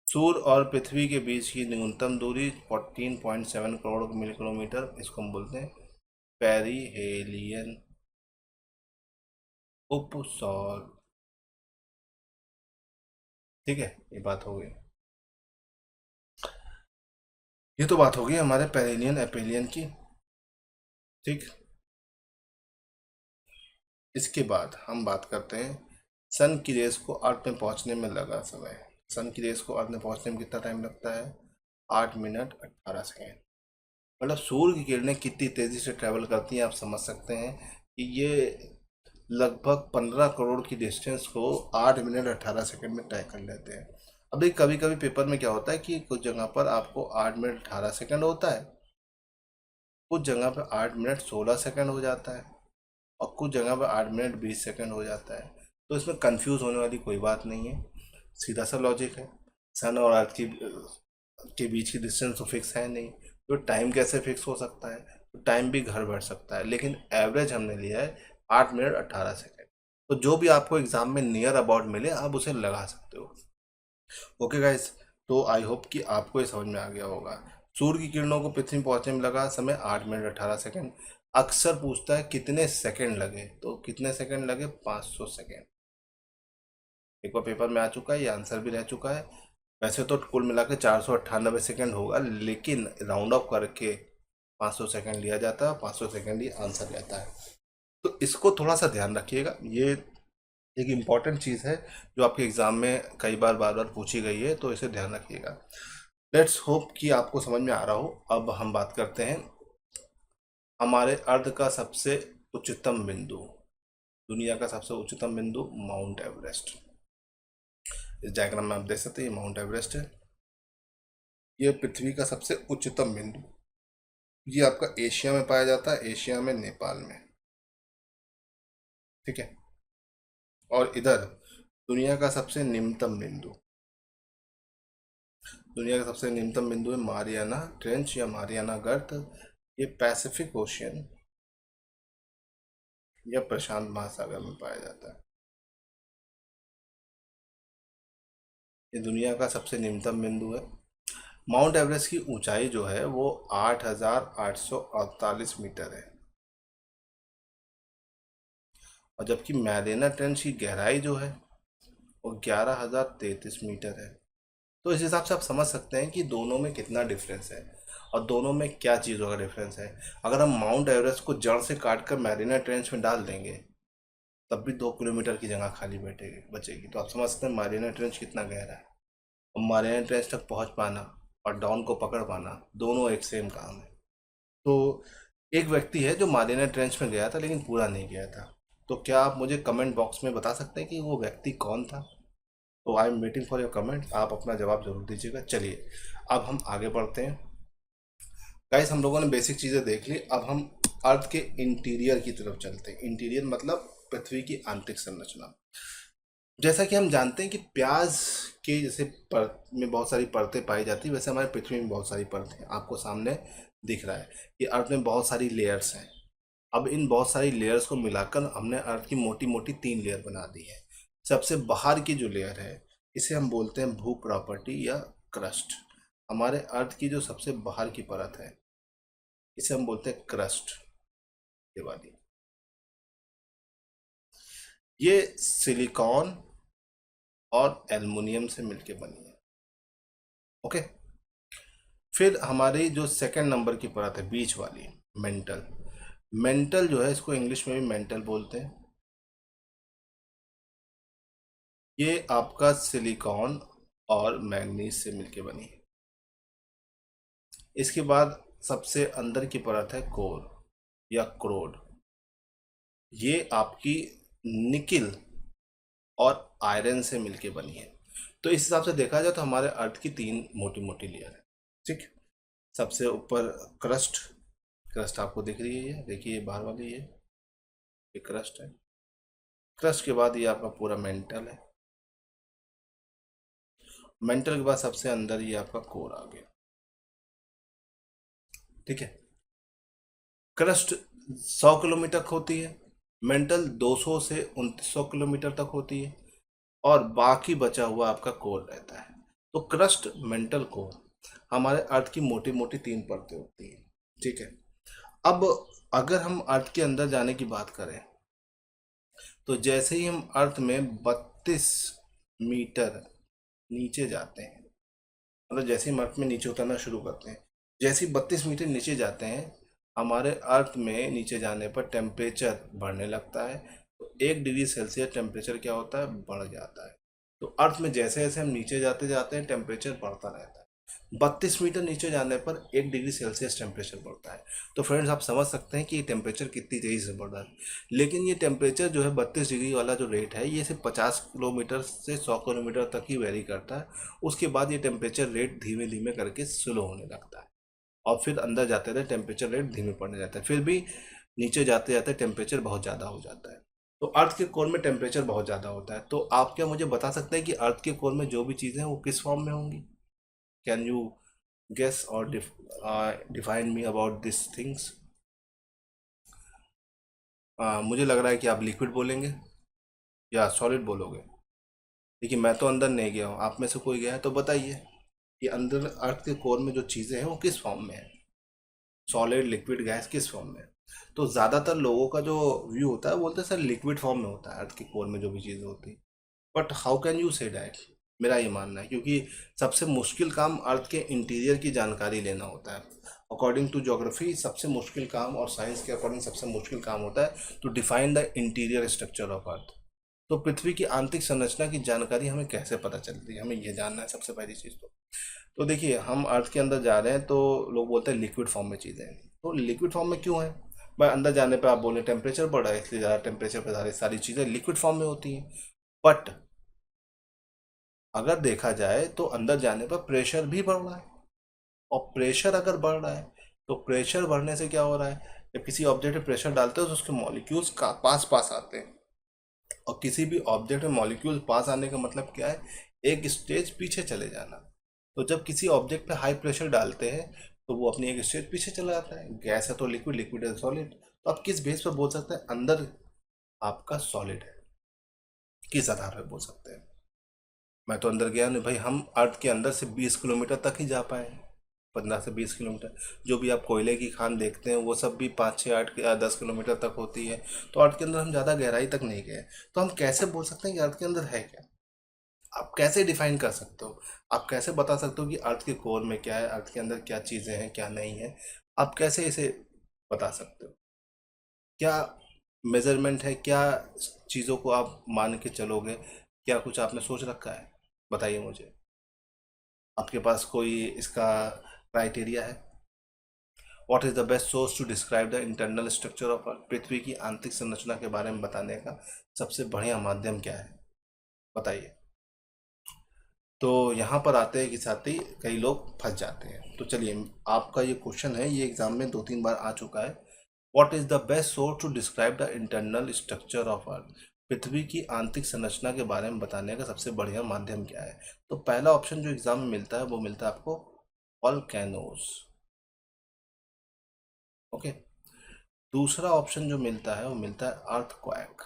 सूर्य और पृथ्वी के बीच की न्यूनतम दूरी 14.7 करोड़ किलोमीटर, इसको हम बोलते हैं पेरिहेलियन उपसौर, ठीक है। ये बात हो गई। ये तो बात हो गई हमारे पेरिलियन एपेलियन की, ठीक। इसके बाद हम बात करते हैं सन की रेस को अर्थ में पहुंचने में लगा समय। सन की रेस को अर्थ में पहुंचने में कितना टाइम लगता है? 8 मिनट 18 सेकेंड। मतलब सूर्य की किरणें कितनी तेजी से ट्रेवल करती हैं, आप समझ सकते हैं कि ये लगभग 15 करोड़ की डिस्टेंस को 8 मिनट 18 सेकेंड में तय कर लेते हैं। अब देखिए, कभी कभी पेपर में क्या होता है कि कुछ जगह पर आपको 8 मिनट 18 सेकेंड होता है, कुछ जगह पर 8 मिनट 16 सेकेंड हो जाता है, और कुछ जगह पर 8 मिनट 20 सेकेंड हो जाता है। तो इसमें कंफ्यूज होने वाली कोई बात नहीं है, सीधा सा लॉजिक है। सन और अर्थ के बीच की डिस्टेंस तो फिक्स है नहीं, तो टाइम कैसे फिक्स हो सकता है? तो टाइम भी घर बढ़ सकता है, लेकिन एवरेज हमने लिया है 8 मिनट 18 सेकेंड। तो जो भी आपको एग्जाम में नियर अबाउट मिले आप उसे लगा सकते हो। ओके गाइस, तो आई होप कि आपको ये समझ में आ गया होगा। सूर्य की किरणों को पृथ्वी में पहुंचने में लगा समय 8 मिनट 18 सेकेंड। अक्सर पूछता है कितने सेकंड लगे, तो कितने सेकंड लगे? 500 सेकंड। एक बार पेपर में आ चुका है, ये आंसर भी रह चुका है। वैसे तो कुल मिला के 498 सेकंड होगा, लेकिन राउंड ऑफ करके 500 सेकंड लिया जाता है, 500 सेकंड ही आंसर रहता है। तो इसको थोड़ा सा ध्यान रखिएगा, ये एक इम्पॉर्टेंट चीज़ है जो आपके एग्ज़ाम में कई बार बार बार पूछी गई है, तो इसे ध्यान रखिएगा। लेट्स होप कि आपको समझ में आ रहा हो। अब हम बात करते हैं हमारे अर्थ का सबसे उच्चतम बिंदु, दुनिया का सबसे उच्चतम बिंदु माउंट एवरेस्ट। इस डायग्राम में आप देख सकते हैं, ये माउंट एवरेस्ट है, ये पृथ्वी का सबसे उच्चतम बिंदु। ये आपका एशिया में पाया जाता है, एशिया में नेपाल में, ठीक है। और इधर दुनिया का सबसे निम्नतम बिंदु, दुनिया का सबसे निम्नतम बिंदु है मारियाना ट्रेंच या मारियाना गर्त। ये पैसिफिक ओशियन या प्रशांत महासागर में पाया जाता है। ये दुनिया का सबसे निम्नतम बिंदु है। माउंट एवरेस्ट की ऊंचाई जो है वो 8,848 मीटर है, और जबकि मैरियाना ट्रेंच की गहराई जो है वो 11,033 मीटर है। तो इस हिसाब से आप समझ सकते हैं कि दोनों में कितना डिफरेंस है और दोनों में क्या चीज़ों का डिफरेंस है। अगर हम माउंट एवरेस्ट को जड़ से काट कर मैरियाना ट्रेंच में डाल देंगे तब भी 2 किलोमीटर की जगह खाली बैठेगी बचेगी। तो आप समझ सकते हैं मारियाना ट्रेंच कितना गहरा है, और मारियाना ट्रेंच तक पहुंच पाना और डाउन को पकड़ पाना दोनों एक सेम काम है। तो एक व्यक्ति है जो मारियाना ट्रेंच में गया था लेकिन पूरा नहीं गया था। तो क्या आप मुझे कमेंट बॉक्स में बता सकते हैं कि वो व्यक्ति कौन था? तो I am waiting for your comment, आप अपना जवाब जरूर दीजिएगा। चलिए अब हम आगे बढ़ते हैं। गाइस, हम लोगों ने बेसिक चीज़ें देख ली, अब हम अर्थ के इंटीरियर की तरफ चलते हैं। इंटीरियर मतलब पृथ्वी की आंतरिक संरचना। जैसा कि हम जानते हैं कि प्याज के जैसे में बहुत सारी परतें पाई जाती है, वैसे हमारे पृथ्वी में बहुत सारी परतें आपको सामने दिख रहा है कि अर्थ में बहुत सारी लेयर्स हैं। अब इन बहुत सारी लेयर्स को मिलाकर हमने अर्थ की मोटी मोटी 3 लेयर बना दी है। सबसे बाहर की जो लेयर है इसे हम बोलते हैं भू प्रॉपर्टी या क्रस्ट। हमारे अर्थ की जो सबसे बाहर की परत है इसे हम बोलते हैं क्रस्ट, ये वाली। ये सिलिकॉन और एल्युमिनियम से मिलके बनी है। ओके, फिर हमारी जो सेकंड नंबर की परत है बीच वाली, मेंटल। मेंटल जो है इसको इंग्लिश में भी मेंटल बोलते हैं। ये आपका सिलिकॉन और मैग्नीज से मिलके बनी है। इसके बाद सबसे अंदर की परत है कोर या क्रोड। ये आपकी निकिल और आयरन से मिलके बनी है। तो इस हिसाब से देखा जाए तो हमारे अर्थ की 3 मोटी मोटी लेयर है, ठीक। सबसे ऊपर क्रस्ट, क्रस्ट आपको दिख रही है, ये देखिए, ये बाहर वाली ये क्रस्ट है। क्रस्ट के बाद ये आपका पूरा मेंटल है। मेंटल के बाद सबसे अंदर ये आपका कोर आ गया, ठीक है। क्रस्ट 100 किलोमीटर तक होती है, मेंटल 200 से 2900 किलोमीटर तक होती है, और बाकी बचा हुआ आपका कोर रहता है। तो क्रस्ट, मेंटल, कोर हमारे अर्थ की मोटी मोटी 3 परतें होती है, ठीक है। अब अगर हम अर्थ के अंदर जाने की बात करें तो जैसे ही हम अर्थ में 32 मीटर नीचे जाते हैं, मतलब जैसे ही हम अर्थ में नीचे उतरना शुरू करते हैं, जैसे ही 32 मीटर नीचे जाते हैं हमारे अर्थ में नीचे जाने पर टेम्परेचर बढ़ने लगता है। तो 1 डिग्री सेल्सियस टेम्परेचर क्या होता है, बढ़ जाता है। तो अर्थ में जैसे जैसे हम नीचे जाते जाते हैं टेम्परेचर बढ़ता रहता है। 32 मीटर नीचे जाने पर 1 डिग्री सेल्सियस टेम्परेचर बढ़ता है। तो फ्रेंड्स, आप समझ सकते हैं कि ये टेम्परेचर कितनी तेज़ी से बढ़ रहा है। लेकिन ये टेम्परेचर जो है 32 डिग्री वाला जो रेट है ये सिर्फ 50 किलोमीटर से 100 किलोमीटर तक ही वेरी करता है। उसके बाद ये टेम्परेचर रेट धीमे धीमे करके स्लो होने लगता है, और फिर अंदर जाते रहते टेम्परेचर रेट धीमे पड़ने जाता है। फिर भी नीचे जाते जाते टेम्परेचर बहुत ज़्यादा हो जाता है। तो अर्थ के कोर में टेम्परेचर बहुत ज़्यादा होता है, तो आप क्या मुझे बता सकते हैं कि अर्थ के कोर में जो भी चीज़ें हैं वो किस फॉर्म में होंगी? कैन यू गेस और define me about this things? मुझे लग रहा है कि आप लिक्विड बोलेंगे या सॉलिड बोलोगे। देखिए मैं तो अंदर नहीं गया हूँ, आप में से कोई गया है तो बताइए कि अंदर अर्थ के कोर में जो चीज़ें हैं वो किस फॉर्म में है, सॉलिड, लिक्विड, गैस, किस फॉर्म में है? तो ज़्यादातर लोगों का जो व्यू होता है वो बोलते हैं सर लिक्विड फॉर्म में होता है अर्थ के कोर में जो भी चीज़ें होती है। But how can you say that? मेरा ये मानना है क्योंकि सबसे मुश्किल काम अर्थ के इंटीरियर की जानकारी लेना होता है। अकॉर्डिंग टू ज्योग्राफी सबसे मुश्किल काम, और साइंस के अकॉर्डिंग सबसे मुश्किल काम होता है to define the interior structure of earth. तो पृथ्वी की आंतरिक संरचना की जानकारी हमें कैसे पता चलती है, हमें ये जानना है सबसे पहली चीज़। तो देखिए हम अर्थ के अंदर जा रहे हैं तो लोग बोलते हैं लिक्विड फॉर्म में चीज़ें हैं, तो लिक्विड फॉर्म में क्यों है? भाई अंदर जाने पे आप बोले टेम्परेचर बढ़ रहा है इसलिए ज़्यादा टेम्परेचर पे सारी सारी चीज़ें लिक्विड फॉर्म में होती हैं। बट अगर देखा जाए तो अंदर जाने पर प्रेशर भी बढ़ रहा है, और प्रेशर अगर बढ़ रहा है तो प्रेशर बढ़ने से क्या हो रहा है, जब किसी ऑब्जेक्ट पे प्रेशर डालते हो तो उसके मॉलिक्यूल्स का पास पास आते हैं, और किसी भी ऑब्जेक्ट में मॉलिक्यूल पास आने का मतलब क्या है, एक स्टेज पीछे चले जाना। तो जब किसी ऑब्जेक्ट पे हाई प्रेशर डालते हैं तो वो अपनी एक स्टेज पीछे चला जाता है, गैस है तो लिक्विड, लिक्विड है सॉलिड। तो आप किस बेस पर बोल सकते हैं अंदर आपका सॉलिड है, किस आधार पर बोल सकते हैं? मैं तो अंदर गया नहीं भाई, हम अर्थ के अंदर से 20 किलोमीटर तक ही जा पाए, 15 से 20 किलोमीटर। जो भी आप कोयले की खान देखते हैं वो सब भी 5, 6, 8 या 10 किलोमीटर तक होती है। तो अर्थ के अंदर हम ज़्यादा गहराई तक नहीं गए, तो हम कैसे बोल सकते हैं कि अर्थ के अंदर है क्या? आप कैसे डिफाइन कर सकते हो? आप कैसे बता सकते हो कि अर्थ के कोर में क्या है, अर्थ के अंदर क्या चीज़ें हैं क्या नहीं है? आप कैसे इसे बता सकते हो? क्या मेजरमेंट है, क्या चीज़ों को आप मान के चलोगे? क्या कुछ आपने सोच रखा है? बताइए मुझे, आपके पास कोई इसका क्राइटेरिया है? What is the best source to describe the internal structure of earth? पृथ्वी की आंतरिक संरचना के बारे में बताने का सबसे बढ़िया माध्यम क्या है, बताइए। तो यहाँ पर आते हैं कि साथ ही कई लोग फंस जाते हैं। तो चलिए, आपका ये क्वेश्चन है, ये एग्जाम में 2-3 बार आ चुका है। What is the best source to describe the internal structure of earth? पृथ्वी की आंतरिक संरचना के बारे में बताने का सबसे बढ़िया माध्यम क्या है? तो पहला ऑप्शन जो एग्जाम में मिलता है वो मिलता है आपको वॉल्केनोस। ओके। दूसरा ऑप्शन जो मिलता है वो मिलता है अर्थक्वेक।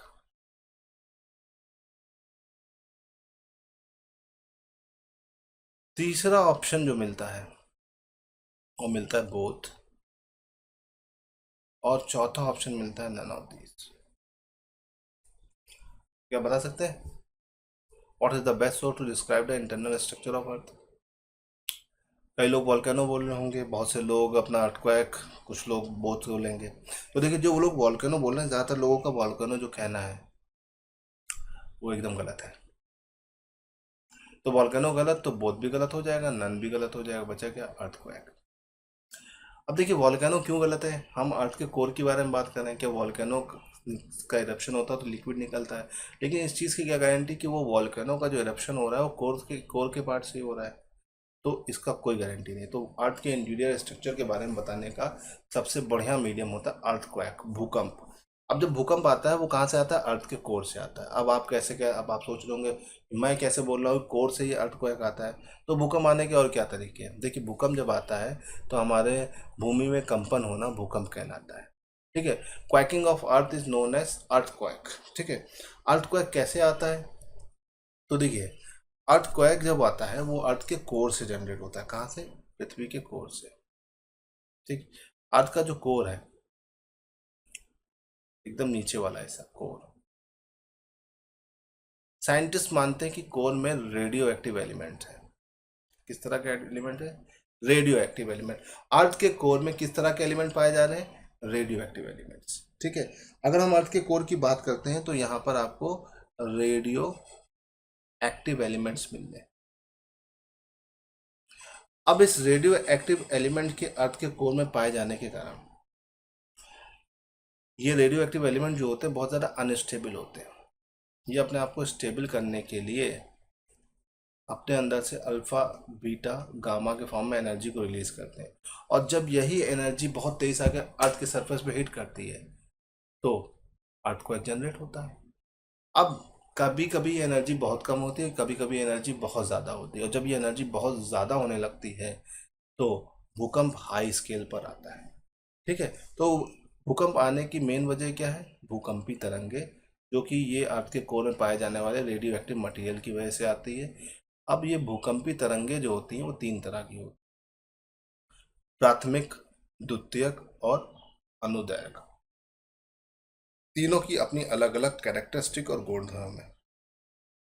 तीसरा ऑप्शन जो मिलता है वो मिलता है बोथ। और चौथा ऑप्शन मिलता है नन ऑफ दीज। क्या बता सकते हैं? What is the best source to describe the internal structure of earth? कई लोग वॉल्केनो बोल रहे होंगे, बहुत से लोग अपना अर्थक्वेक, कुछ लोग बोथ बोलेंगे। तो देखिए जो वो लोग वॉल्केनो बोल रहे हैं, ज़्यादातर लोगों का वॉल्केनो जो कहना है वो एकदम गलत है। तो वॉल्केनो गलत तो बोथ भी गलत हो जाएगा, नन भी गलत हो जाएगा, बचा क्या? अर्थक्वेक। अब देखिए वॉल्केनो क्यों गलत है? हम अर्थ के कोर के बारे में बात कर रहे हैं, क्या वॉल्केनो का इरप्शन होता है तो लिक्विड निकलता है? लेकिन इस चीज़ की क्या गारंटी कि वो वॉल्केनो का जो इरप्शन हो रहा है वो कोर के पार्ट से ही हो रहा है? तो इसका कोई गारंटी नहीं। तो अर्थ के इंटीरियर स्ट्रक्चर के बारे में बताने का सबसे बढ़िया मीडियम होता है अर्थक्वेक, भूकंप। अब जब भूकंप आता है वो कहाँ से आता है? अर्थ के कोर से आता है। अब आप कैसे, क्या अब आप सोच रहे होंगे मैं कैसे बोल रहा हूँ कोर से ही अर्थक्वेक आता है? तो भूकंप आने के और क्या तरीके हैं? देखिए भूकंप जब आता है तो हमारे भूमि में कंपन होना भूकंप कहलाता है। ठीक है। Quaking of earth is known as earthquake. ठीक है। अर्थक्वेक कैसे आता है? तो देखिए अर्थक्वेक जब आता है वो अर्थ के कोर से जनरेट होता है। कहाँ से? पृथ्वी के कोर से। ठीक। अर्थ का जो कोर है एकदम नीचे वाला ऐसा कोर, साइंटिस्ट मानते हैं कि कोर में रेडियो एक्टिव एलिमेंट है। किस तरह का एलिमेंट है? Radio active element. अर्थ के कोर में किस तरह के एलिमेंट पाए जा रहे हैं? Radio active elements. ठीक है। अगर हम अर्थ के कोर की बात करते हैं तो यहाँ पर आपको रेडियो एक्टिव एलिमेंट्स मिल रहे हैं। अब इस रेडियो एक्टिव एलिमेंट के अर्थ के कोर में पाए जाने के कारण ये रेडियो एक्टिव एलिमेंट जो होते हैं बहुत ज़्यादा अनस्टेबल होते हैं। ये अपने आप को स्टेबल करने के लिए अपने अंदर से अल्फा, बीटा, गामा के फॉर्म में एनर्जी को रिलीज करते हैं, और जब यही एनर्जी बहुत तेज आकर अर्थ के सरफेस पे हिट करती है तो अर्थक्वेक जनरेट होता है। अब कभी कभी एनर्जी बहुत कम होती है, कभी कभी एनर्जी बहुत ज़्यादा होती है, और जब ये एनर्जी बहुत ज़्यादा होने लगती है तो भूकंप हाई स्केल पर आता है। ठीक है, तो भूकंप आने की मेन वजह क्या है? भूकंपी तरंगे, जो कि ये अर्थ के कोर में पाए जाने वाले रेडियो एक्टिव मटेरियल की वजह से आती है। अब ये भूकंपी तरंगे जो होती हैं वो तीन तरह की होती हैं: प्राथमिक, द्वितीयक और अनुदैर्घ्य। तीनों की अपनी अलग अलग कैरेक्टरिस्टिक और गुणधर्म है।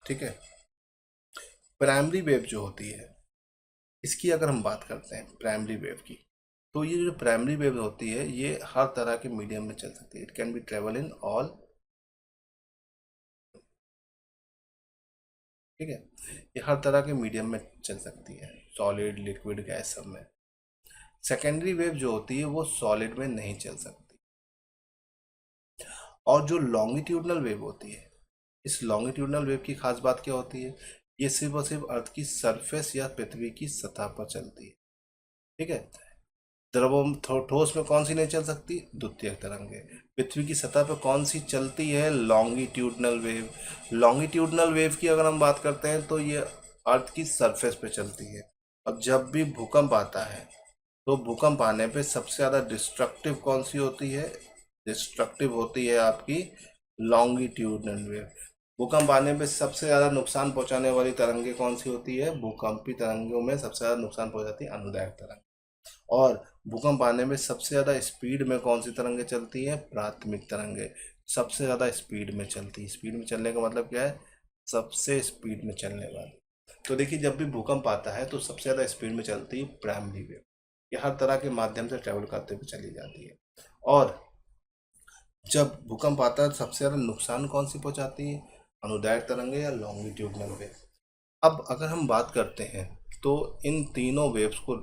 ठीक है, प्राइमरी वेव जो होती है, इसकी अगर हम बात करते हैं प्राइमरी वेव की, तो ये जो प्राइमरी वेव होती है ये हर तरह के मीडियम में चल सकती है। It can be travel in all. ठीक है, ये हर तरह के मीडियम में चल सकती है, सॉलिड, लिक्विड, गैस, सब में। सेकेंडरी वेव जो होती है वो सॉलिड में नहीं चल सकती। और जो लॉन्गिट्यूडनल वेव होती है, इस लॉन्गिट्यूडनल वेव की खास बात क्या होती है? ये सिर्फ और सिर्फ अर्थ की सरफेस या पृथ्वी की सतह पर चलती है। ठीक है, द्रवों ठोस में कौन सी नहीं चल सकती? द्वितीयक तरंगे। पृथ्वी की सतह पर कौन सी चलती है? Longitudinal wave. लॉन्गिट्यूडनल वेव की अगर हम बात करते हैं तो ये अर्थ की सरफेस पे चलती है। अब जब भी भूकंप आता है तो भूकंप आने पे सबसे ज़्यादा डिस्ट्रक्टिव कौन सी होती है? डिस्ट्रक्टिव होती है आपकी लॉन्गिट्यूडनल वेव। भूकंप आने पे सबसे ज़्यादा नुकसान पहुंचाने वाली तरंगे कौन सी होती है? भूकंपी तरंगों में सबसे ज़्यादा नुकसान पहुंचाती है अनुदैर्घ्य तरंग। और भूकंप आने में सबसे ज़्यादा स्पीड में कौन सी तरंगे चलती हैं? प्राथमिक तरंगे सबसे ज़्यादा स्पीड में चलती है। स्पीड में चलने का मतलब क्या है? सबसे स्पीड में चलने वाली। तो देखिए, जब भी भूकंप आता है तो सबसे ज़्यादा स्पीड में चलती है प्राइमरी वेव। ये हर तरह के माध्यम से ट्रेवल करते हुए चली जाती है। और जब भूकंप आता है तो सबसे ज़्यादा नुकसान कौन सी पहुंचाती है? अनुदैर्घ्य तरंगे या लॉन्गिट्यूडनल वेव। अब अगर हम बात करते हैं तो इन तीनों वेव्स को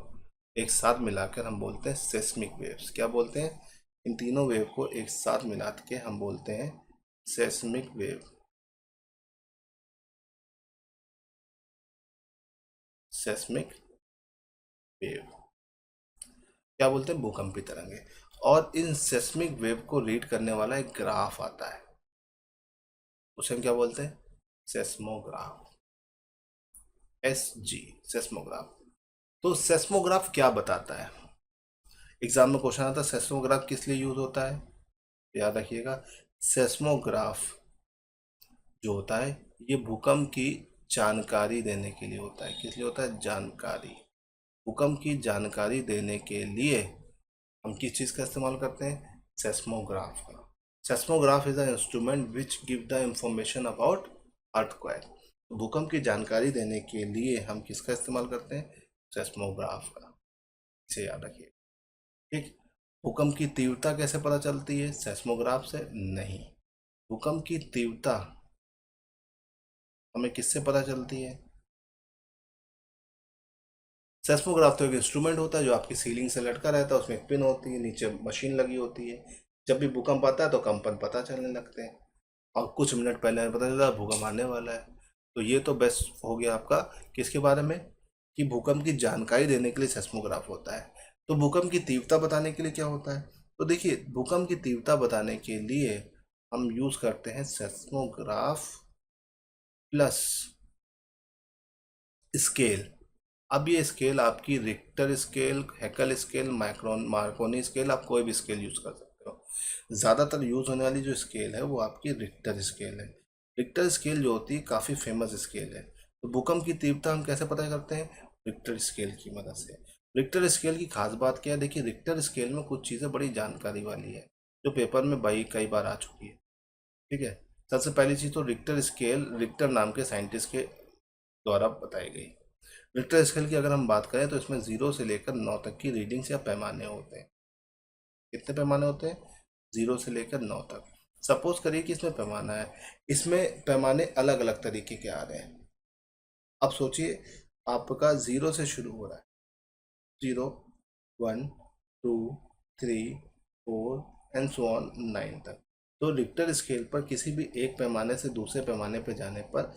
एक साथ मिलाकर हम बोलते हैं सेस्मिक वेव्स। क्या बोलते हैं? इन तीनों वेव को एक साथ मिला के हम बोलते हैं सेस्मिक वेव। सेस्मिक वेव क्या बोलते हैं? भूकंपी तरंगे। और इन सेस्मिक वेव को रीड करने वाला एक ग्राफ आता है, उसे हम क्या बोलते हैं? सेस्मोग्राफ। SG, seismograph. तो सेस्मोग्राफ क्या बताता है? एग्जाम में क्वेश्चन आता है सेस्मोग्राफ किस लिए यूज होता है? याद रखिएगा, सेस्मोग्राफ जो होता है ये भूकंप की जानकारी देने के लिए होता है। किस लिए होता है? जानकारी। भूकंप की जानकारी देने के लिए हम किस चीज़ का इस्तेमाल करते हैं? सेस्मोग्राफ का। Seismograph is a instrument which give the information about earthquake. भूकंप की जानकारी देने के लिए हम किसका इस्तेमाल करते हैं? सेस्मोग्राफ का। इसे याद रखिए। ठीक। भूकंप की तीव्रता कैसे पता चलती है? सेस्मोग्राफ से नहीं। भूकंप की तीव्रता हमें किससे पता चलती है? सेस्मोग्राफ तो एक इंस्ट्रूमेंट होता है जो आपकी सीलिंग से लटका रहता है, उसमें एक पिन होती है, नीचे मशीन लगी होती है। जब भी भूकंप आता है तो कंपन पता चलने लगते हैं, और कुछ मिनट पहले हमें पता चलता है भूकंप आने वाला है। तो ये तो बेस्ट हो गया आपका किसके बारे में? कि भूकंप की जानकारी देने के लिए सेस्मोग्राफ होता है। तो भूकंप की तीव्रता बताने के लिए क्या होता है? तो देखिए, भूकंप की तीव्रता बताने के लिए हम यूज करते हैं सेस्मोग्राफ प्लस स्केल। अब ये स्केल आपकी रिक्टर स्केल, हैकल स्केल, माइक्रोन मार्कोनी स्केल, आप कोई भी स्केल यूज कर सकते हो। ज़्यादातर यूज होने वाली जो स्केल है वो आपकी रिक्टर स्केल है। रिक्टर स्केल जो होती है काफ़ी फेमस स्केल है। तो भूकंप की तीव्रता हम कैसे पता करते हैं? रिक्टर स्केल की मदद से। रिक्टर स्केल की खास बात क्या है? देखिए, रिक्टर स्केल में कुछ चीज़ें बड़ी जानकारी वाली है जो पेपर में कई बार आ चुकी है। ठीक है, सबसे पहली चीज़ तो रिक्टर स्केल रिक्टर नाम के साइंटिस्ट के द्वारा बताई गई। रिक्टर स्केल की अगर हम बात करें तो इसमें 0 से लेकर 9 तक की रीडिंग्स या पैमाने होते हैं। कितने पैमाने होते हैं? 0 से लेकर 9 तक। सपोज करिए कि इसमें पैमाना है, इसमें पैमाने अलग अलग तरीके के आ रहे हैं। अब सोचिए, आपका 0 से शुरू हो रहा है, 0, 1, 2, 3, 4 एंड सो ऑन 9 तक। तो रिक्टर स्केल पर किसी भी एक पैमाने से दूसरे पैमाने पर जाने पर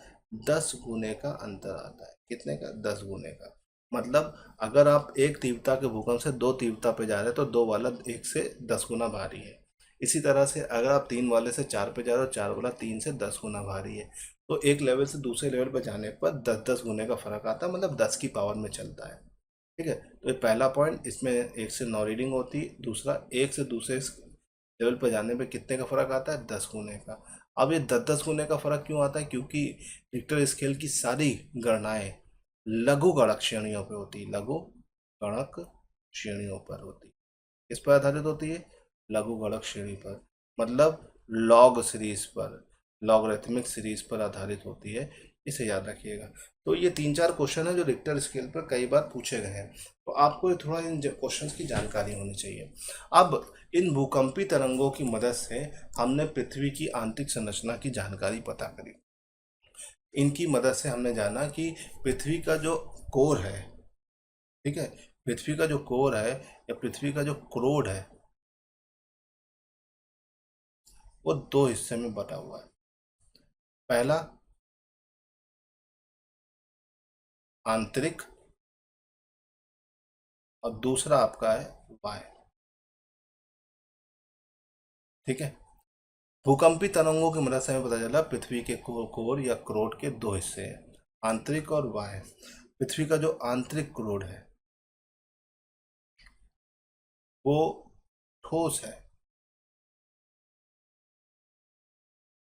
10 गुने का अंतर आता है। कितने का? 10 गुने का। मतलब अगर आप एक तीव्रता के भूकंप से दो तीव्रता पे जा रहे हैं तो दो वाला एक से 10 गुना भारी है। इसी तरह से अगर आप 3 वाले से 4 पे जा रहे हो, 4 वाला 3 से 10 गुना भारी है, तो एक लेवल से दूसरे लेवल पर जाने पर 10-10 गुने का फर्क आता है, मतलब 10 की पावर में चलता है। ठीक है, तो ये पहला पॉइंट, इसमें 1 से 9 रीडिंग होती है। दूसरा, एक से दूसरे लेवल पर जाने पे कितने का फर्क आता है, 10 गुने का। अब ये 10-10 गुने का फर्क क्यों आता है, क्योंकि रिक्टर स्केल की सारी गणनाएं लघु गणक श्रेणियों पे होती है, लघु गणक श्रेणियों पर होती है। किस पर आधारित होती है, लघु गणक श्रेणी पर, मतलब लॉग सीरीज पर, लॉगरिथमिक सीरीज पर आधारित होती है। इसे याद रखिएगा। तो ये 3-4 क्वेश्चन है जो रिक्टर स्केल पर कई बार पूछे गए हैं, तो आपको ये थोड़ा इन क्वेश्चंस की जानकारी होनी चाहिए। अब इन भूकंपी तरंगों की मदद से हमने पृथ्वी की आंतरिक संरचना की जानकारी पता करी। इनकी मदद से हमने जाना कि पृथ्वी का जो कोर है, ठीक है, पृथ्वी का जो कोर है या पृथ्वी का जो क्रोड है, वो 2 हिस्से में बटा हुआ है। पहला आंतरिक, और दूसरा आपका है बाह्य। ठीक है, भूकंपी तरंगों की मदद से हमें पता चला पृथ्वी के कोर या क्रोड के 2 हिस्से हैं, आंतरिक और बाह्य। पृथ्वी का जो आंतरिक क्रोड है वो ठोस है,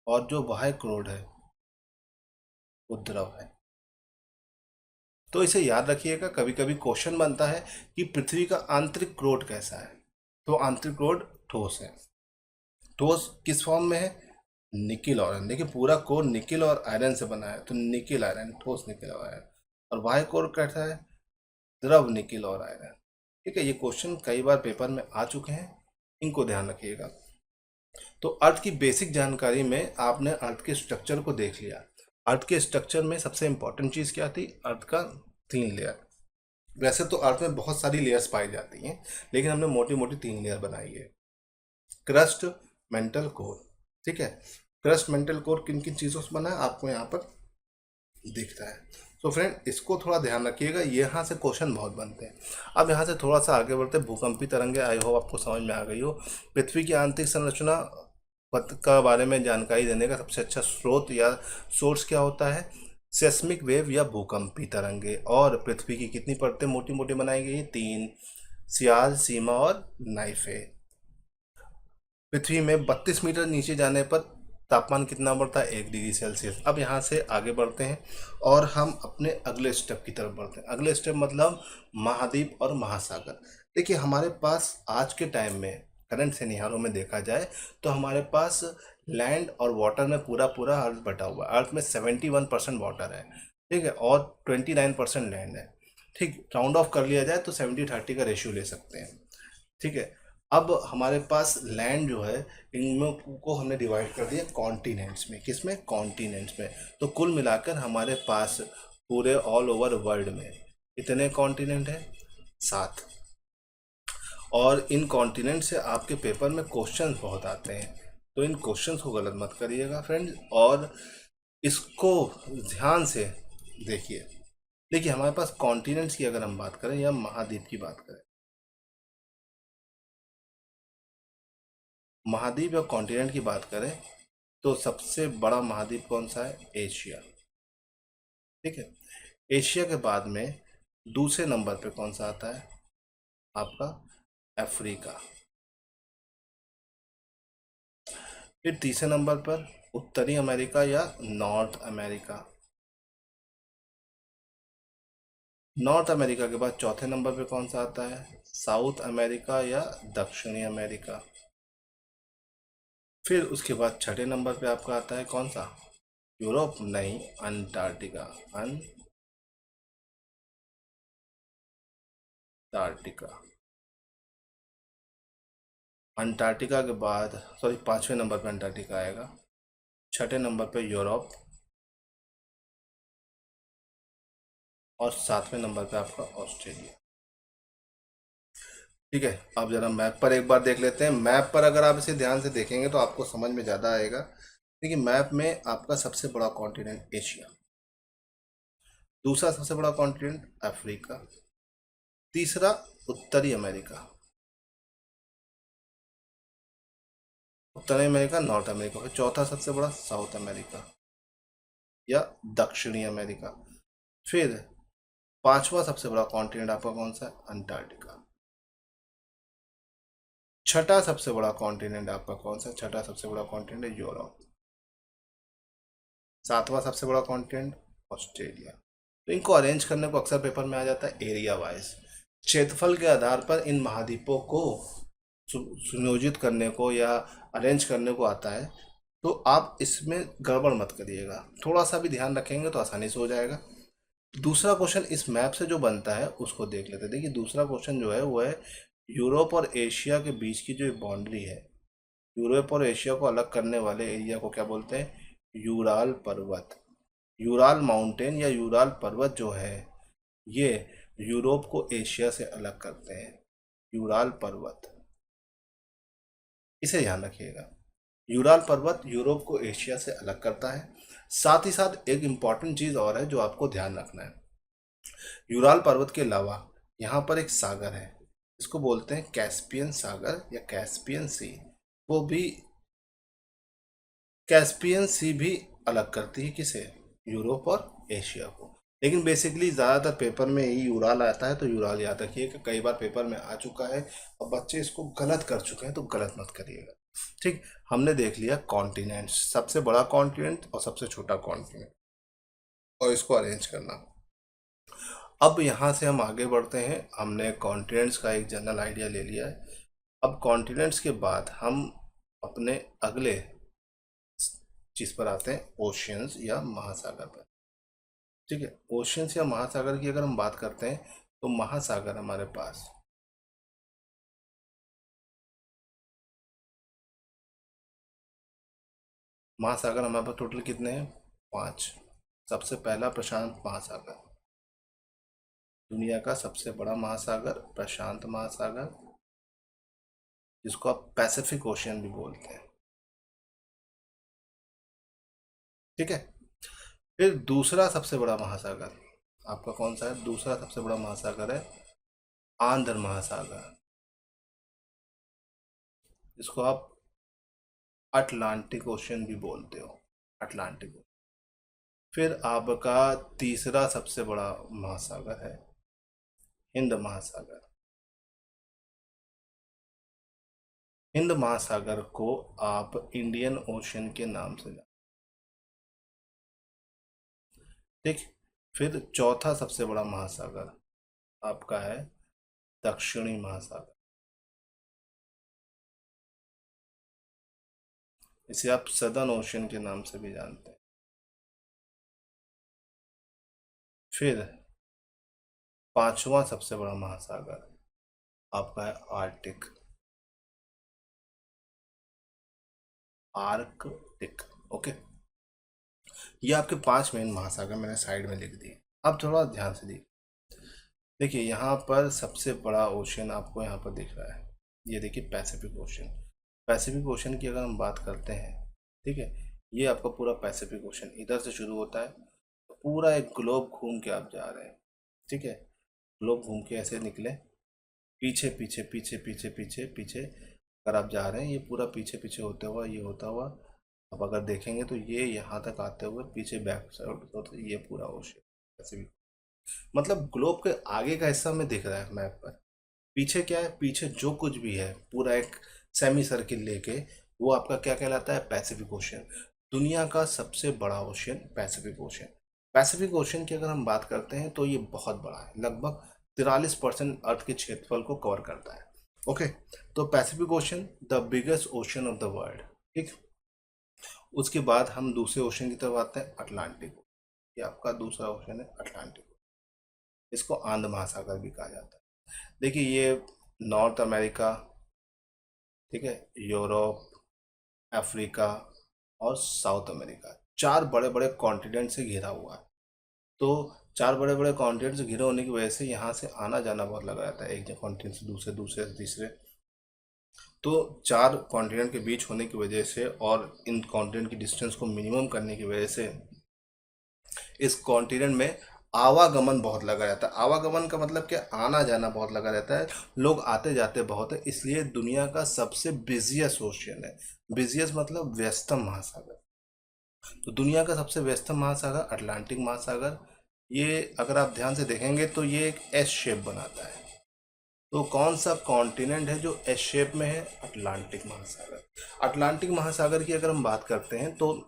और जो बाह्य क्रोड है वो द्रव है। तो इसे याद रखिएगा, कभी कभी क्वेश्चन बनता है कि पृथ्वी का आंतरिक क्रोड कैसा है, तो आंतरिक क्रोड ठोस है। ठोस किस फॉर्म में है, निकिल और आयरन। देखिए पूरा कोर निकिल और आयरन से बना है, तो निकिल आयरन, ठोस निकिल और आयरन। और बाह्य कोर कैसा है, द्रव निकिल और आयरन। ठीक है, ये क्वेश्चन कई बार पेपर में आ चुके हैं, इनको ध्यान रखिएगा। तो अर्थ की बेसिक जानकारी में आपने अर्थ के स्ट्रक्चर को देख लिया। अर्थ के स्ट्रक्चर में सबसे इंपॉर्टेंट चीज़ क्या थी, अर्थ का 3 लेयर। वैसे तो अर्थ में बहुत सारी लेयर्स पाई जाती हैं, लेकिन हमने मोटी मोटी 3 लेयर बनाई है। Crust, mantle core. ठीक है, क्रस्ट मेंटल कोर किन किन चीज़ों से बना है आपको यहाँ पर दिखता है। तो फ्रेंड इसको थोड़ा ध्यान रखिएगा, यहाँ से क्वेश्चन बहुत बनते हैं। अब यहाँ से थोड़ा सा आगे बढ़ते हैं, भूकंपी तरंगे, आई होप आपको समझ में आ गई हो। पृथ्वी की आंतरिक संरचना का बारे में जानकारी देने का सबसे अच्छा स्रोत या सोर्स क्या होता है, सेस्मिक वेव या भूकंपी तरंगे। और पृथ्वी की कितनी परतें मोटी मोटी बनाई गई है, 3, सियाल, सीमा और नाइफे। पृथ्वी में 32 मीटर नीचे जाने पर तापमान कितना बढ़ता है, 1 डिग्री सेल्सियस। अब यहाँ से आगे बढ़ते हैं और हम अपने अगले स्टेप की तरफ बढ़ते हैं। अगले स्टेप मतलब महाद्वीप और महासागर। देखिए हमारे पास आज के टाइम में करंट सिनेरियो में देखा जाए तो हमारे पास लैंड और वाटर में पूरा पूरा अर्थ बटा हुआ है। अर्थ में 71% वाटर है, ठीक है, और 29% लैंड है। ठीक, राउंड ऑफ कर लिया जाए तो 70-30 का रेशियो ले सकते हैं। ठीक है, अब हमारे पास लैंड जो है, इनमें को हमने डिवाइड कर दिया कॉन्टिनेंट्स में। किसमें, कॉन्टिनेंट्स में। तो कुल मिलाकर हमारे पास पूरे ऑल ओवर वर्ल्ड में कितने कॉन्टिनेंट हैं, 7। और इन कॉन्टिनेंट से आपके पेपर में क्वेश्चंस बहुत आते हैं, तो इन क्वेश्चंस को गलत मत करिएगा फ्रेंड्स, और इसको ध्यान से देखिए। देखिए हमारे पास कॉन्टिनेंट्स की अगर हम बात करें या महाद्वीप की बात करें, महाद्वीप या कॉन्टिनेंट की बात करें तो सबसे बड़ा महाद्वीप कौन सा है, एशिया। ठीक है, एशिया के बाद में दूसरे नंबर पे कौन सा आता है, आपका अफ्रीका। फिर तीसरे नंबर पर उत्तरी अमेरिका या नॉर्थ अमेरिका। नॉर्थ अमेरिका के बाद चौथे नंबर पे कौन सा आता है, साउथ अमेरिका या दक्षिणी अमेरिका। फिर उसके बाद छठे नंबर पे आपका आता है कौन सा, यूरोप नहीं, अंटार्कटिका। अंटार्कटिका, अंटार्कटिका के बाद, सॉरी, पांचवें नंबर पे अंटार्कटिका आएगा। छठे नंबर पे यूरोप, और सातवें नंबर पे आपका ऑस्ट्रेलिया। ठीक है, अब जरा मैप पर एक बार देख लेते हैं। मैप पर अगर आप इसे ध्यान से देखेंगे तो आपको समझ में ज़्यादा आएगा। देखिए मैप में आपका सबसे बड़ा कॉन्टिनेंट एशिया, दूसरा सबसे बड़ा कॉन्टिनेंट अफ्रीका, तीसरा उत्तरी अमेरिका, उत्तरी अमेरिका, नॉर्थ अमेरिका। फिर चौथा सबसे बड़ा साउथ अमेरिका या दक्षिणी अमेरिका। फिर पांचवा सबसे बड़ा कॉन्टिनेंट आपका कौन सा है? अंटार्कटिका। छठा सबसे बड़ा कॉन्टिनेंट आपका कौन सा? छठा सबसे बड़ा कॉन्टिनेंट है यूरोप। सातवां सबसे बड़ा कॉन्टिनेंट ऑस्ट्रेलिया। तो इनको अरेंज करने को अक्सर पेपर में आ जाता है एरिया वाइज, क्षेत्रफल के आधार पर इन महाद्वीपों को सुनियोजित करने को या अरेंज करने को आता है। तो आप इसमें गड़बड़ मत करिएगा, थोड़ा सा भी ध्यान रखेंगे तो आसानी से हो जाएगा। दूसरा क्वेश्चन इस मैप से जो बनता है उसको देख लेते हैं। देखिए दूसरा क्वेश्चन जो है वो है यूरोप और एशिया के बीच की जो बाउंड्री है, यूरोप और एशिया को अलग करने वाले एरिया को क्या बोलते हैं? यूराल पर्वत। यूराल माउंटेन या यूराल पर्वत जो है ये यूरोप को एशिया से अलग करते हैं। यूराल पर्वत, इसे ध्यान रखिएगा। यूराल पर्वत यूरोप को एशिया से अलग करता है। साथ ही साथ एक इंपॉर्टेंट चीज और है जो आपको ध्यान रखना है। यूराल पर्वत के अलावा यहाँ पर एक सागर है, इसको बोलते हैं कैस्पियन सागर या कैस्पियन सी। वो भी कैस्पियन सी भी अलग करती है किसे? यूरोप और एशिया को। लेकिन बेसिकली ज़्यादातर पेपर में यही यूराल आता है, तो यूराल याद रखिए कि कई बार पेपर में आ चुका है और बच्चे इसको गलत कर चुके हैं, तो गलत मत करिएगा। ठीक, हमने देख लिया कॉन्टिनेंट, सबसे बड़ा कॉन्टिनेंट और सबसे छोटा कॉन्टिनेंट, और इसको अरेंज करना। अब यहाँ से हम आगे बढ़ते हैं। हमने कॉन्टिनेंट्स का एक जनरल आइडिया ले लिया है। अब कॉन्टिनेंट्स के बाद हम अपने अगले चीज पर आते हैं, ओशियंस या महासागर पर। ठीक है, ओशियंस या महासागर की अगर हम बात करते हैं तो महासागर हमारे पास महासागर हमारे पास टोटल कितने हैं? 5। सबसे पहला प्रशांत महासागर, दुनिया का सबसे बड़ा महासागर प्रशांत महासागर, जिसको आप पैसिफिक ओशियन भी बोलते हैं। ठीक है, फिर दूसरा सबसे बड़ा महासागर आपका कौन सा है? दूसरा सबसे बड़ा महासागर है आंध्र महासागर, जिसको आप अटलांटिक ओशियन भी बोलते हो, अटलांटिक। फिर आपका तीसरा सबसे बड़ा महासागर है हिंद महासागर। हिंद महासागर को आप इंडियन ओशन के नाम से जानते। ठीक, फिर चौथा सबसे बड़ा महासागर आपका है दक्षिणी महासागर, इसे आप सदर्न ओशन के नाम से भी जानते हैं। फिर पांचवा सबसे बड़ा महासागर आपका है आर्कटिक, आर्कटिक। ओके, ये आपके 5 मेन महासागर मैंने साइड में लिख दिए। अब थोड़ा ध्यान से देखिए। देखिए यहाँ पर सबसे बड़ा ओशन आपको यहाँ पर दिख रहा है, ये देखिए पैसिफिक ओशन। पैसिफिक ओशन की अगर हम बात करते हैं, ठीक है, ये आपका पूरा पैसिफिक ओशन इधर से शुरू होता है, तो पूरा एक ग्लोब घूम के आप जा रहे हैं। ठीक है, ग्लोब घूम के ऐसे निकले, पीछे पीछे पीछे पीछे पीछे पीछे अगर आप जा रहे हैं, ये पूरा पीछे पीछे होते हुआ ये होता हुआ आप अगर देखेंगे तो ये यहाँ तक आते हुए पीछे बैक साइड तो ये पूरा ओशन पैसिफिक। मतलब ग्लोब के आगे का हिस्सा में दिख रहा है मैप पर, पीछे क्या है? पीछे जो कुछ भी है पूरा एक सेमी सर्किल लेके, वो आपका क्या कहलाता है? Pacific ocean. दुनिया का सबसे बड़ा ocean Pacific ocean. Pacific ocean की अगर हम बात करते हैं तो ये बहुत बड़ा है, लगभग 43% अर्थ के क्षेत्रफल को कवर करता है। ओके, तो Pacific ocean the biggest ocean of the world. ठीक, उसके बाद हम दूसरे ओशन की तरफ आते हैं, अटलांटिक। ये आपका दूसरा ओशन है अटलांटिक, इसको आंध्र महासागर भी कहा जाता है। देखिए ये नॉर्थ अमेरिका, ठीक है, यूरोप, अफ्रीका और साउथ अमेरिका, 4 बड़े बड़े कॉन्टिनेंट से घिरा हुआ है। तो 4 बड़े बड़े कॉन्टिनेंट से घिरे होने की वजह से यहाँ से आना जाना बहुत लगा रहता है, एक कॉन्टिनेंट से दूसरे, दूसरे से तीसरे। तो 4 कॉन्टिनेंट के बीच होने की वजह से और इन कॉन्टिनेंट की डिस्टेंस को मिनिमम करने की वजह से इस कॉन्टिनेंट में आवागमन बहुत लगा रहता है। आवागमन का मतलब क्या, आना जाना बहुत लगा रहता है, लोग आते जाते बहुत है, इसलिए दुनिया का सबसे बिजिएस्ट ओशियन है। बिजिएस्ट मतलब व्यस्तम महासागर। तो दुनिया का सबसे व्यस्तम महासागर अटलांटिक महासागर। ये अगर आप ध्यान से देखेंगे तो ये एक एस शेप बनाता है। तो कौन सा कॉन्टिनेंट है जो एस शेप में है? अटलांटिक महासागर। अटलांटिक महासागर की अगर हम बात करते हैं तो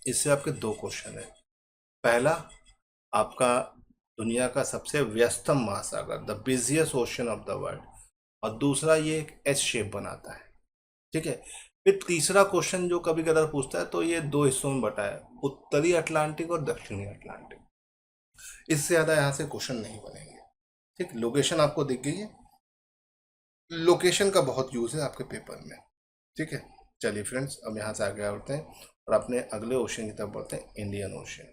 इससे आपके दो क्वेश्चन है। पहला, आपका दुनिया का सबसे व्यस्तम महासागर, the busiest ocean of the world, और दूसरा ये एक एस शेप बनाता है। ठीक है। फिर तीसरा क्वेश्चन जो कभी कदार पूछता है, तो ये दो हिस्सों में बटा है, उत्तरी अटलांटिक और दक्षिणी अटलांटिक। इससे ज्यादा यहाँ से क्वेश्चन नहीं बनेंगे। ठीक, लोकेशन आपको दिख गई है। लोकेशन का बहुत यूज है आपके पेपर में। ठीक है। चलिए फ्रेंड्स, अब यहाँ से आगे बढ़ते हैं और अपने अगले ओशन की तरफ बढ़ते हैं, इंडियन ओशन।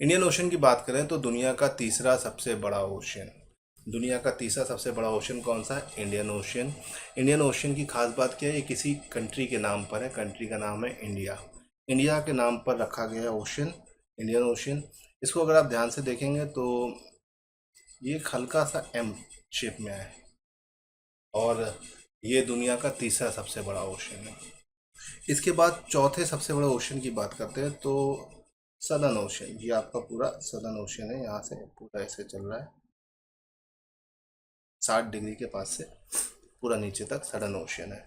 इंडियन ओशन की बात करें तो दुनिया का तीसरा सबसे बड़ा ओशन, दुनिया का तीसरा सबसे बड़ा ओशन कौन सा है? Indian ocean. इंडियन ओशन की खास बात क्या है, ये किसी कंट्री के नाम पर है, कंट्री का नाम है इंडिया। इंडिया के नाम पर रखा गया ओशन, इंडियन ओशन। इसको अगर आप ध्यान से देखेंगे तो ये एक हल्का सा एम शेप में है, और ये दुनिया का तीसरा सबसे बड़ा ओशन है। इसके बाद चौथे सबसे बड़े ओशन की बात करते हैं तो सदर्न ओशन। ये आपका पूरा सदर्न ओशन है, यहाँ से पूरा ऐसे चल रहा है 60 डिग्री के पास से पूरा नीचे तक सदर्न ओशन है।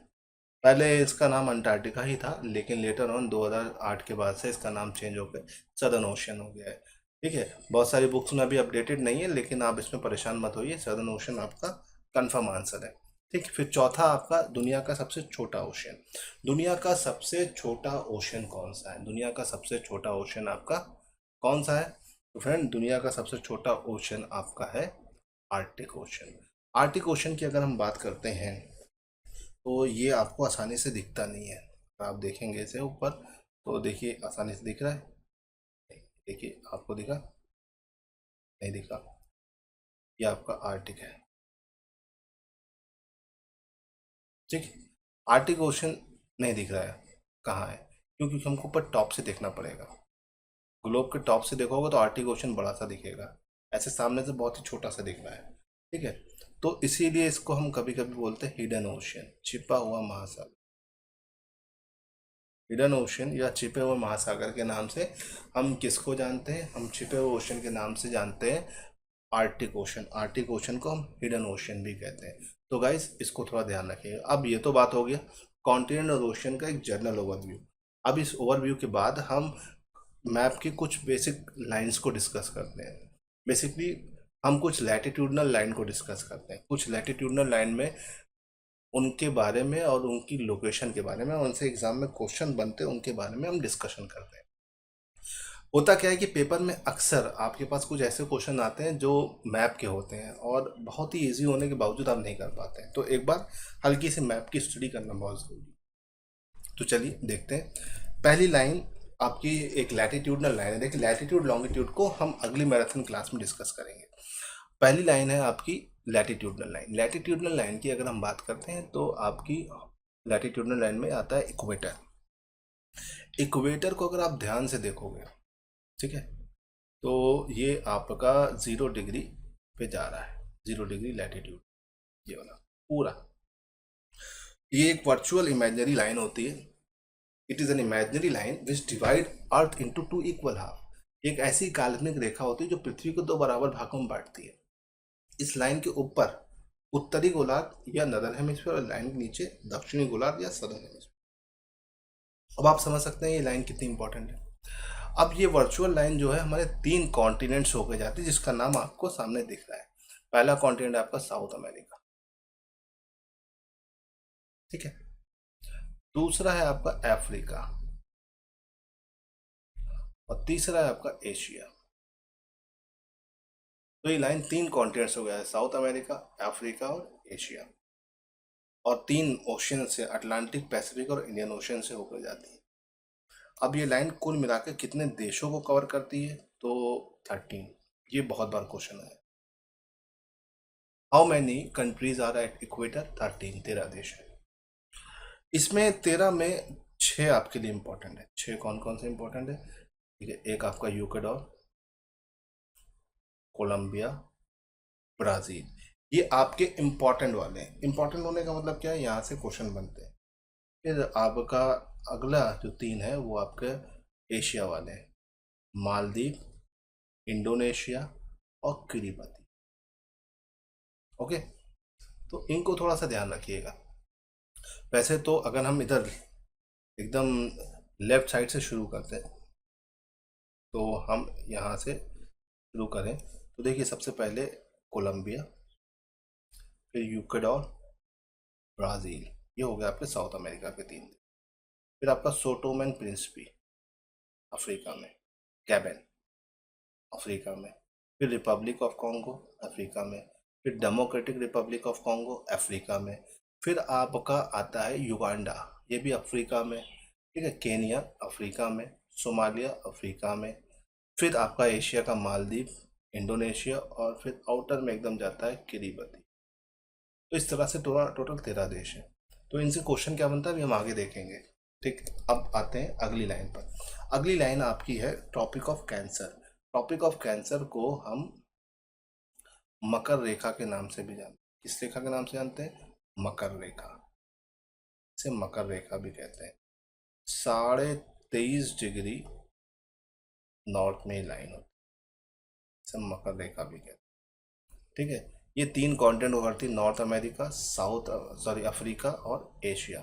पहले इसका नाम अंटार्कटिका ही था, लेकिन लेटर ऑन 2008 के बाद से इसका नाम चेंज होकर सदर्न ओशन हो गया है। ठीक है। बहुत सारी बुक्स में अभी अपडेटेड नहीं है, लेकिन आप इसमें परेशान मत होइए, सदर्न ओशन आपका कंफर्म आंसर है। ठीक। फिर चौथा आपका दुनिया का सबसे छोटा ओशन। दुनिया का सबसे छोटा ओशन कौन सा है? दुनिया का सबसे छोटा ओशन आपका कौन सा है? तो फ्रेंड, दुनिया का सबसे छोटा ओशन आपका है आर्कटिक ओशन। आर्कटिक ओशन की अगर हम बात करते हैं तो ये आपको आसानी से दिखता नहीं है। आप देखेंगे इसे ऊपर तो देखिए आसानी से दिख रहा है, देखिए आपको दिखा, नहीं दिखा? ये आपका आर्टिक है। ठीक। आर्टिक ओशन नहीं दिख रहा है, कहाँ है? क्योंकि हमको ऊपर टॉप से देखना पड़ेगा। ग्लोब के टॉप से देखोगे तो आर्टिक ओशन बड़ा सा दिखेगा, ऐसे सामने से बहुत ही छोटा सा दिख रहा है। ठीक है। तो इसीलिए इसको हम कभी कभी बोलते हैं हिडन ओशन, छिपा हुआ महासागर। हिडन ओशन या छिपे हुए महासागर के नाम से हम किसको जानते हैं? हम छिपे हुए ओशन के नाम से जानते हैं आर्टिक ओशन। आर्टिक ओशन को हम हिडन ओशन भी कहते हैं। तो गाइस, इसको थोड़ा ध्यान रखिएगा। अब ये तो बात हो गया कॉन्टिनेंट और ओशन का एक जनरल ओवरव्यू। अब इस ओवरव्यू के बाद हम मैप की कुछ बेसिक लाइंस को डिस्कस करते हैं। बेसिकली हम कुछ लैटिट्यूडनल लाइन को डिस्कस करते हैं। कुछ लैटिट्यूडनल लाइन में उनके बारे में और उनकी लोकेशन के बारे में, उनसे एग्जाम में क्वेश्चन बनते हैं, उनके बारे में हम डिस्कशन करते हैं। होता क्या है कि पेपर में अक्सर आपके पास कुछ ऐसे क्वेश्चन आते हैं जो मैप के होते हैं और बहुत ही इजी होने के बावजूद आप नहीं कर पाते हैं। तो एक बार हल्की सी मैप की स्टडी करना बहुत ज़रूरी है। तो चलिए देखते हैं। पहली लाइन आपकी एक लैटिट्यूडनल लाइन है। देखिए, लैटिट्यूड लॉन्गिट्यूड को हम अगली मैराथन क्लास में डिस्कस करेंगे। पहली लाइन है आपकी लैटिट्यूडनल लाइन। लैटिट्यूडनल लाइन की अगर हम बात करते हैं तो आपकी लैटिट्यूडनल लाइन में आता है इक्वेटर। इक्वेटर को अगर आप ध्यान से देखोगे, ठीक है, तो ये आपका 0 डिग्री पे जा रहा है, 0 डिग्री लैटिट्यूड, ये वाला पूरा। ये एक वर्चुअल इमेजिनरी लाइन होती है। It is an imaginary line which divide earth into two equal half. एक ऐसी काल्पनिक रेखा होती है जो पृथ्वी को दो बराबर भागों में बांटती है। इस लाइन के ऊपर उत्तरी गोलार्ध या नदर्न हेमिस्फीयर और लाइन के नीचे दक्षिणी गोलार्ध या सदर्न हेमिस्फीयर। अब आप समझ सकते हैं ये लाइन कितनी इंपॉर्टेंट है। अब ये वर्चुअल लाइन जो है हमारे 3 कॉन्टिनेंट्स होकर जाती है, जिसका नाम आपको सामने दिख रहा है। पहला कॉन्टिनेंट आपका साउथ अमेरिका, ठीक है। दूसरा है आपका अफ्रीका, और तीसरा है आपका एशिया। तो ये लाइन 3 कॉन्टिनेंट्स हो गया है, साउथ अमेरिका, अफ्रीका और एशिया। और 3 ओशन से, अटलांटिक, पैसिफिक और इंडियन ओशन से होकर जाती है। अब ये लाइन कुल मिलाकर कितने देशों को कवर करती है? तो 13। ये बहुत बार क्वेश्चन है। How many countries are at equator? 13, 13 देश है। इसमें 13 में 6 आपके लिए इंपॉर्टेंट है। 6 कौन कौन से इंपॉर्टेंट है? ठीक है, एक आपका यूकेडोर, कोलंबिया, ब्राजील, ये आपके इंपॉर्टेंट वाले हैं। इंपॉर्टेंट होने का मतलब क्या है, यहाँ से क्वेश्चन बनते हैं। फिर आपका अगला जो तीन है वो आपके एशिया वाले हैं, मालदीव, इंडोनेशिया और किरीबती। ओके, तो इनको थोड़ा सा ध्यान रखिएगा। वैसे तो अगर हम इधर एकदम लेफ्ट साइड से शुरू करते हैं, तो हम यहाँ से शुरू करें तो देखिए, सबसे पहले कोलंबिया, फिर यूकेडोर, ब्राज़ील, ये हो गया आपके साउथ अमेरिका के तीन। फिर आपका सोटोमेन प्रिंसिपी अफ्रीका में, गैबन अफ्रीका में, फिर रिपब्लिक ऑफ कॉन्गो अफ्रीका में, फिर democratic Republic of Congo Africa में, फिर आपका आता है युगांडा, ये भी अफ्रीका में, ठीक है, केनिया अफ्रीका में, सोमालिया अफ्रीका में, फिर आपका एशिया का मालदीव, इंडोनेशिया, और फिर आउटर में एकदम जाता है किरीबती। तो इस तरह से टोटल 13 देश है। तो इनसे क्वेश्चन क्या बनता है अभी हम आगे देखेंगे। ठीक, अब आते हैं अगली लाइन पर। अगली लाइन आपकी है topic of cancer. Topic of cancer को हम मकर रेखा के नाम से भी जानते हैं। किस रेखा के नाम से जानते हैं? मकर रेखा, इसे मकर रेखा भी कहते हैं। 23.5 डिग्री नॉर्थ में लाइन होती है, इसे मकर रेखा भी कहते हैं। ठीक है, ये तीन कॉन्टिनेंट को करती है, नॉर्थ अमेरिका, अफ्रीका और एशिया।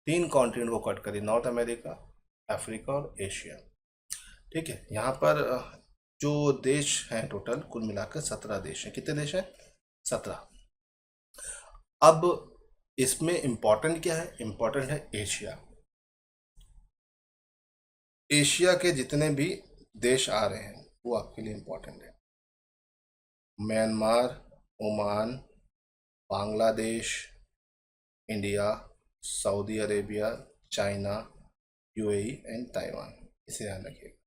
तीन कॉन्टिनेंट को कट करी, नॉर्थ अमेरिका, अफ्रीका और एशिया। ठीक है, यहाँ पर जो देश हैं टोटल कुल मिलाकर 17 देश हैं। कितने देश हैं? 17। अब इसमें इंपॉर्टेंट क्या है? इंपॉर्टेंट है एशिया। एशिया के जितने भी देश आ रहे हैं वो आपके लिए इंपॉर्टेंट है। Myanmar, Oman, Bangladesh, India, Saudi Arabia, China, UAE and Taiwan, इसे ध्यान रखिएगा।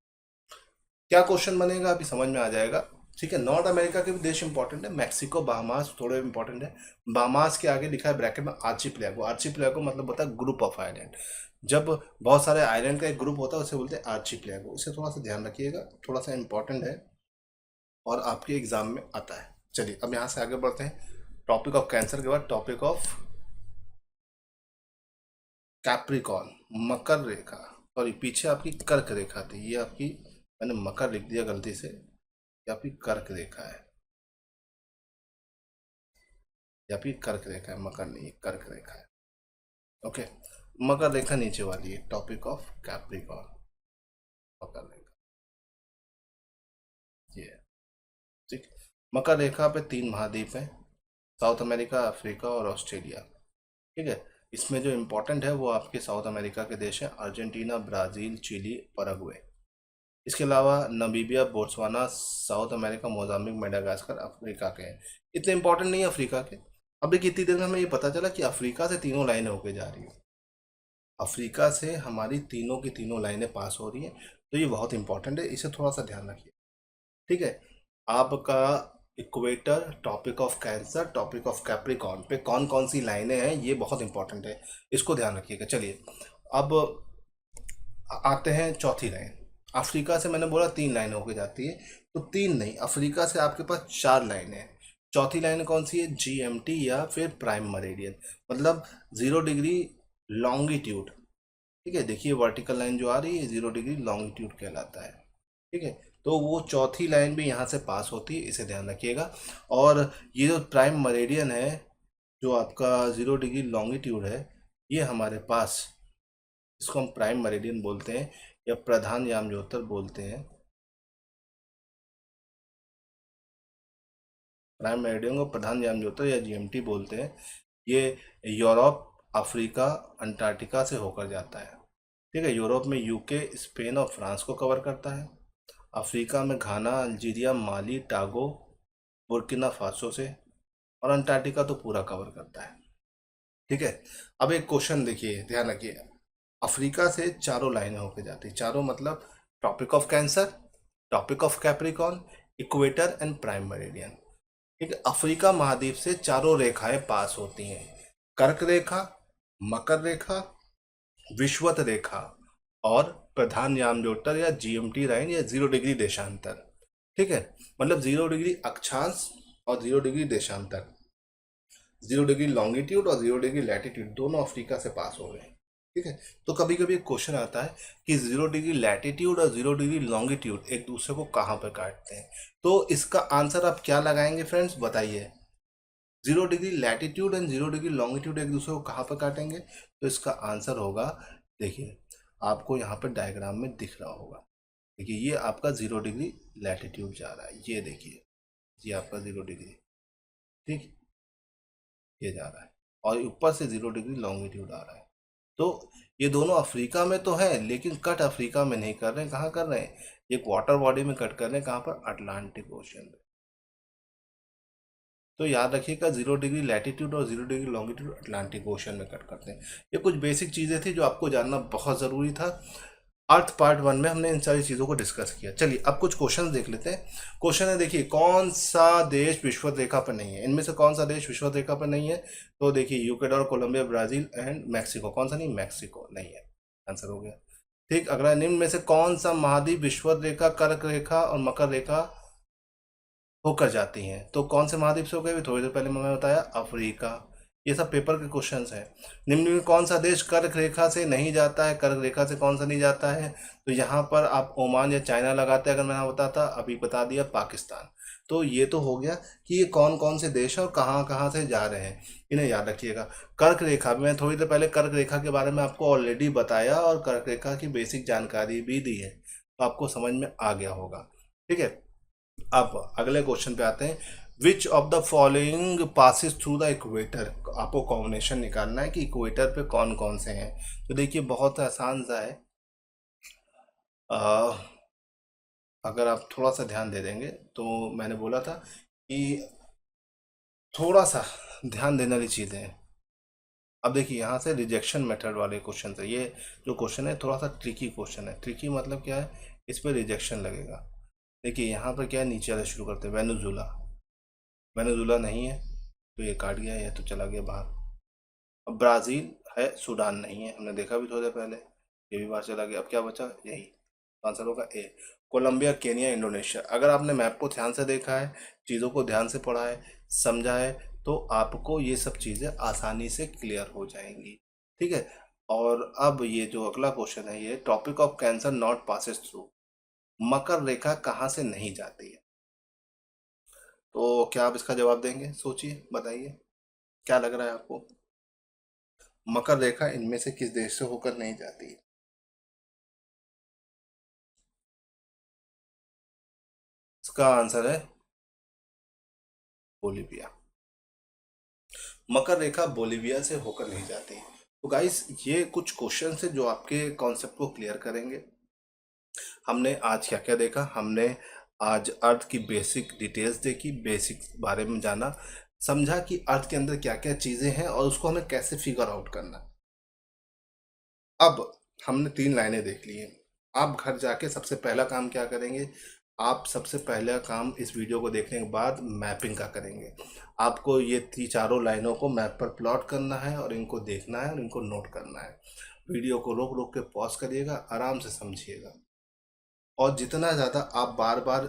क्या क्वेश्चन बनेगा अभी समझ में आ जाएगा। ठीक है, नॉर्थ अमेरिका के भी देश इंपॉर्टेंट है, मैक्सिको, बाहमास थोड़े इंपॉर्टेंट है। बाहमास के आगे लिखा है ब्रैकेट में आर्चिपेलागो। आर्चिपेलागो मतलब होता है ग्रुप ऑफ आइलैंड। जब बहुत सारे आइलैंड का एक ग्रुप होता है उसे बोलते हैं आर्चिपेलागो। इसे थोड़ा सा ध्यान रखिएगा, थोड़ा सा इंपॉर्टेंट है और आपके एग्जाम में आता है। चलिए अब यहाँ से आगे बढ़ते हैं। टॉपिक ऑफ कैंसर के बाद topic of Capricorn, Makar Rekha, sorry पीछे आपकी कर्क रेखा थी, ये आपकी मैंने मकर लिख दिया गलती से, ये आपकी कर्क रेखा है, ये आपकी कर्क रेखा है, मकर नहीं, कर्क रेखा है। ओके, मकर रेखा नीचे वाली है, टॉपिक ऑफ कैप्रिकॉन, मकर रेखा ये है। ठीक, मकर रेखा पे तीन महाद्वीप हैं, साउथ अमेरिका, अफ्रीका और ऑस्ट्रेलिया। ठीक है, इसमें जो इम्पोर्टेंट है वो आपके साउथ अमेरिका के देश हैं, अर्जेंटीना, ब्राज़ील, चिली, पैराग्वे। इसके अलावा Namibia, Botswana, South America, Mozambique, Madagascar Africa के हैं। इतने इंपॉर्टेंट नहीं है अफ्रीका के। अब देखिए इतनी देर में हमें ये पता चला कि अफ्रीका से तीनों लाइनें होके जा रही हैं, अफ्रीका से हमारी तीनों की तीनों लाइनें पास हो रही हैं। तो ये बहुत इंपॉर्टेंट है, इसे थोड़ा सा ध्यान रखिए। ठीक है, आपका equator, topic of cancer, topic of Capricorn पे कौन कौन सी लाइनें हैं ये बहुत इंपॉर्टेंट है, इसको ध्यान रखिएगा। चलिए अब आते हैं चौथी लाइन। अफ्रीका से मैंने बोला तीन लाइनें होके जाती है, तो तीन नहीं, अफ्रीका से आपके पास 4 लाइनें हैं। चौथी लाइन कौन सी है? जीएमटी या फिर प्राइम मरीडियन, मतलब 0 डिग्री लॉन्गिट्यूड। ठीक है, देखिए वर्टिकल लाइन जो आ रही है 0 डिग्री लॉन्गिट्यूड कहलाता है। ठीक है, तो वो चौथी लाइन भी यहाँ से पास होती है, इसे ध्यान रखिएगा। और ये जो प्राइम मरीडियन है, जो आपका 0 डिग्री लॉन्गिट्यूड है, ये हमारे पास, इसको हम प्राइम मेरिडियन बोलते हैं या प्रधान यामज्योतर बोलते हैं। प्राइम मेरिडियन को प्रधान यामज्योतर या जीएमटी बोलते हैं। ये यूरोप, अफ्रीका, अंटार्कटिका से होकर जाता है। ठीक है, यूरोप में यूके, स्पेन और फ्रांस को कवर करता है। अफ्रीका में घाना, अल्जीरिया, माली, टागो, बुर्किना फासो से, और अंटार्कटिका तो पूरा कवर करता है। ठीक है, अब एक क्वेश्चन देखिए, ध्यान रखिए। अफ्रीका से चारों लाइनें होकर जाती, चारों मतलब topic of cancer, topic of Capricorn, equator and prime meridian. ठीक है, अफ्रीका महाद्वीप से चारों रेखाएं पास होती हैं, कर्क रेखा, मकर रेखा, विषुवत रेखा और प्रधान यामजोटर या जीएमटी लाइन या 0 डिग्री देशांतर। ठीक है, मतलब 0 डिग्री अक्षांश और 0 डिग्री देशांतर, 0 डिग्री लॉन्गिट्यूड और 0 डिग्री लैटिट्यूड दोनों अफ्रीका से पास हो गए। ठीक है, तो कभी कभी एक क्वेश्चन आता है कि 0 डिग्री लैटिट्यूड और 0 डिग्री लॉन्गिट्यूड एक दूसरे को कहाँ पर काटते हैं, तो इसका आंसर आप क्या लगाएंगे फ्रेंड्स, बताइए। 0 degree latitude and 0 degree longitude एक दूसरे को कहाँ पर काटेंगे, तो इसका आंसर होगा, देखिए आपको यहाँ पर डायग्राम में दिख रहा होगा। देखिए ये आपका 0 डिग्री लैटिट्यूड जा रहा है, ये देखिए ये आपका 0 डिग्री, ठीक, ये जा रहा है, और ऊपर से 0 डिग्री लॉन्गिट्यूड आ रहा है। तो ये दोनों अफ्रीका में तो है, लेकिन कट अफ्रीका में नहीं कर रहे हैं, कहाँ कर रहे हैं, एक वाटर बॉडी में कट कर रहे हैं, कहाँ पर, अटलांटिक ओशन में। तो याद रखिएगा 0 डिग्री लैटिट्यूड और 0 डिग्री लॉन्गिट्यूड अटलांटिक ओशन में कट करते हैं। ये कुछ बेसिक चीज़ें थी जो आपको जानना बहुत ज़रूरी था। अर्थ पार्ट 1 में हमने इन सारी चीज़ों को डिस्कस किया। चलिए अब कुछ क्वेश्चन देख लेते हैं। क्वेश्चन है, देखिए कौन सा देश विश्व रेखा पर नहीं है, इनमें से कौन सा देश विश्व रेखा पर नहीं है, तो देखिए यूक्रेडोर, कोलंबिया, ब्राजील एंड मैक्सिको। कौन सा नहीं, मैक्सिको नहीं है, आंसर हो गया। ठीक, अगला, निम्न में से कौन सा महाद्वीप विश्व रेखा, कर्क रेखा और मकर रेखा होकर जाती हैं, तो कौन से महाद्वीप से हो गए, थोड़ी देर पहले मैंने बताया, अफ्रीका। ये सब पेपर के क्वेश्चंस हैं। निम्न में कौन सा देश कर्क रेखा से नहीं जाता है, कर्क रेखा से कौन सा नहीं जाता है, तो यहाँ पर आप ओमान या चाइना लगाते, अगर मैंने बताता, अभी बता दिया पाकिस्तान। तो ये तो हो गया कि ये कौन कौन से देश और कहाँ कहाँ से जा रहे हैं, इन्हें याद रखिएगा। कर्क रेखा, मैंने थोड़ी देर पहले कर्क रेखा के बारे में आपको ऑलरेडी बताया और कर्क रेखा की बेसिक जानकारी भी दी है, तो आपको समझ में आ गया होगा। ठीक है, अब अगले क्वेश्चन पे आते हैं। Which of the following passes through the equator, आपको कॉम्बिनेशन निकालना है कि इक्वेटर पे कौन कौन से हैं। तो देखिए बहुत आसान सा है, अगर आप थोड़ा सा ध्यान दे देंगे, तो मैंने बोला था कि थोड़ा सा ध्यान देने वाली चीज़ें हैं। अब देखिए यहाँ से रिजेक्शन मेथड वाले क्वेश्चन है, ये जो क्वेश्चन है थोड़ा सा ट्रिकी क्वेश्चन है। ट्रिकी मतलब क्या है, इस पर रिजेक्शन लगेगा। देखिए यहाँ पर क्या है, नीचे वाले शुरू करते हैं, वेनेजुला, वेनेजुला नहीं है तो ये काट गया, ये तो चला गया बाहर। अब ब्राज़ील है, सूडान नहीं है, हमने देखा भी थोड़े पहले, ये भी बाहर चला गया। अब क्या बचा, यही आंसर होगा ए। Colombia, Kenya, Indonesia. अगर आपने मैप को ध्यान से देखा है, चीज़ों को ध्यान से पढ़ा है, समझा है, तो आपको ये सब चीज़ें आसानी से क्लियर हो जाएंगी। ठीक है, और अब ये जो अगला क्वेश्चन है, ये topic of Cancer not passes through, मकर रेखा कहाँ से नहीं जाती है, तो क्या आप इसका जवाब देंगे, सोचिए बताइए क्या लग रहा है आपको। मकर रेखा इनमें से किस देश से होकर नहीं जाती है, इसका आंसर है बोलीविया। मकर रेखा बोलीविया से होकर नहीं जाती। तो गाइस ये कुछ क्वेश्चन है जो आपके कॉन्सेप्ट को क्लियर करेंगे। हमने आज क्या क्या देखा, हमने आज अर्थ की बेसिक डिटेल्स देखी, बेसिक बारे में जाना, समझा कि अर्थ के अंदर क्या क्या चीज़ें हैं और उसको हमें कैसे फिगर आउट करना। अब हमने 3 लाइनें देख ली हैं। आप घर जाके सबसे पहला काम क्या करेंगे, आप सबसे पहला काम इस वीडियो को देखने के बाद मैपिंग का करेंगे। आपको ये चारों लाइनों को मैप पर प्लॉट करना है और इनको देखना है और इनको नोट करना है। वीडियो को रोक रोक के पॉज करिएगा, आराम से समझिएगा, और जितना ज़्यादा आप बार बार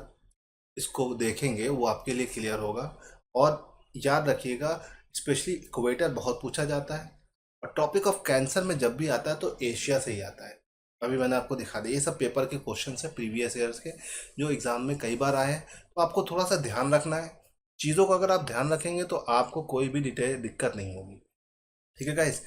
इसको देखेंगे वो आपके लिए क्लियर होगा। और याद रखिएगा, स्पेशली इक्वेटर बहुत पूछा जाता है, और टॉपिक ऑफ कैंसर में जब भी आता है तो एशिया से ही आता है। अभी मैंने आपको दिखा दिया, ये सब पेपर के क्वेश्चन है प्रीवियस ईयर्स के, जो एग्जाम में कई बार आए हैं। तो आपको थोड़ा सा ध्यान रखना है चीज़ों को, अगर आप ध्यान रखेंगे तो आपको कोई भी डिटेल दिक्कत नहीं होगी। ठीक है गाइस।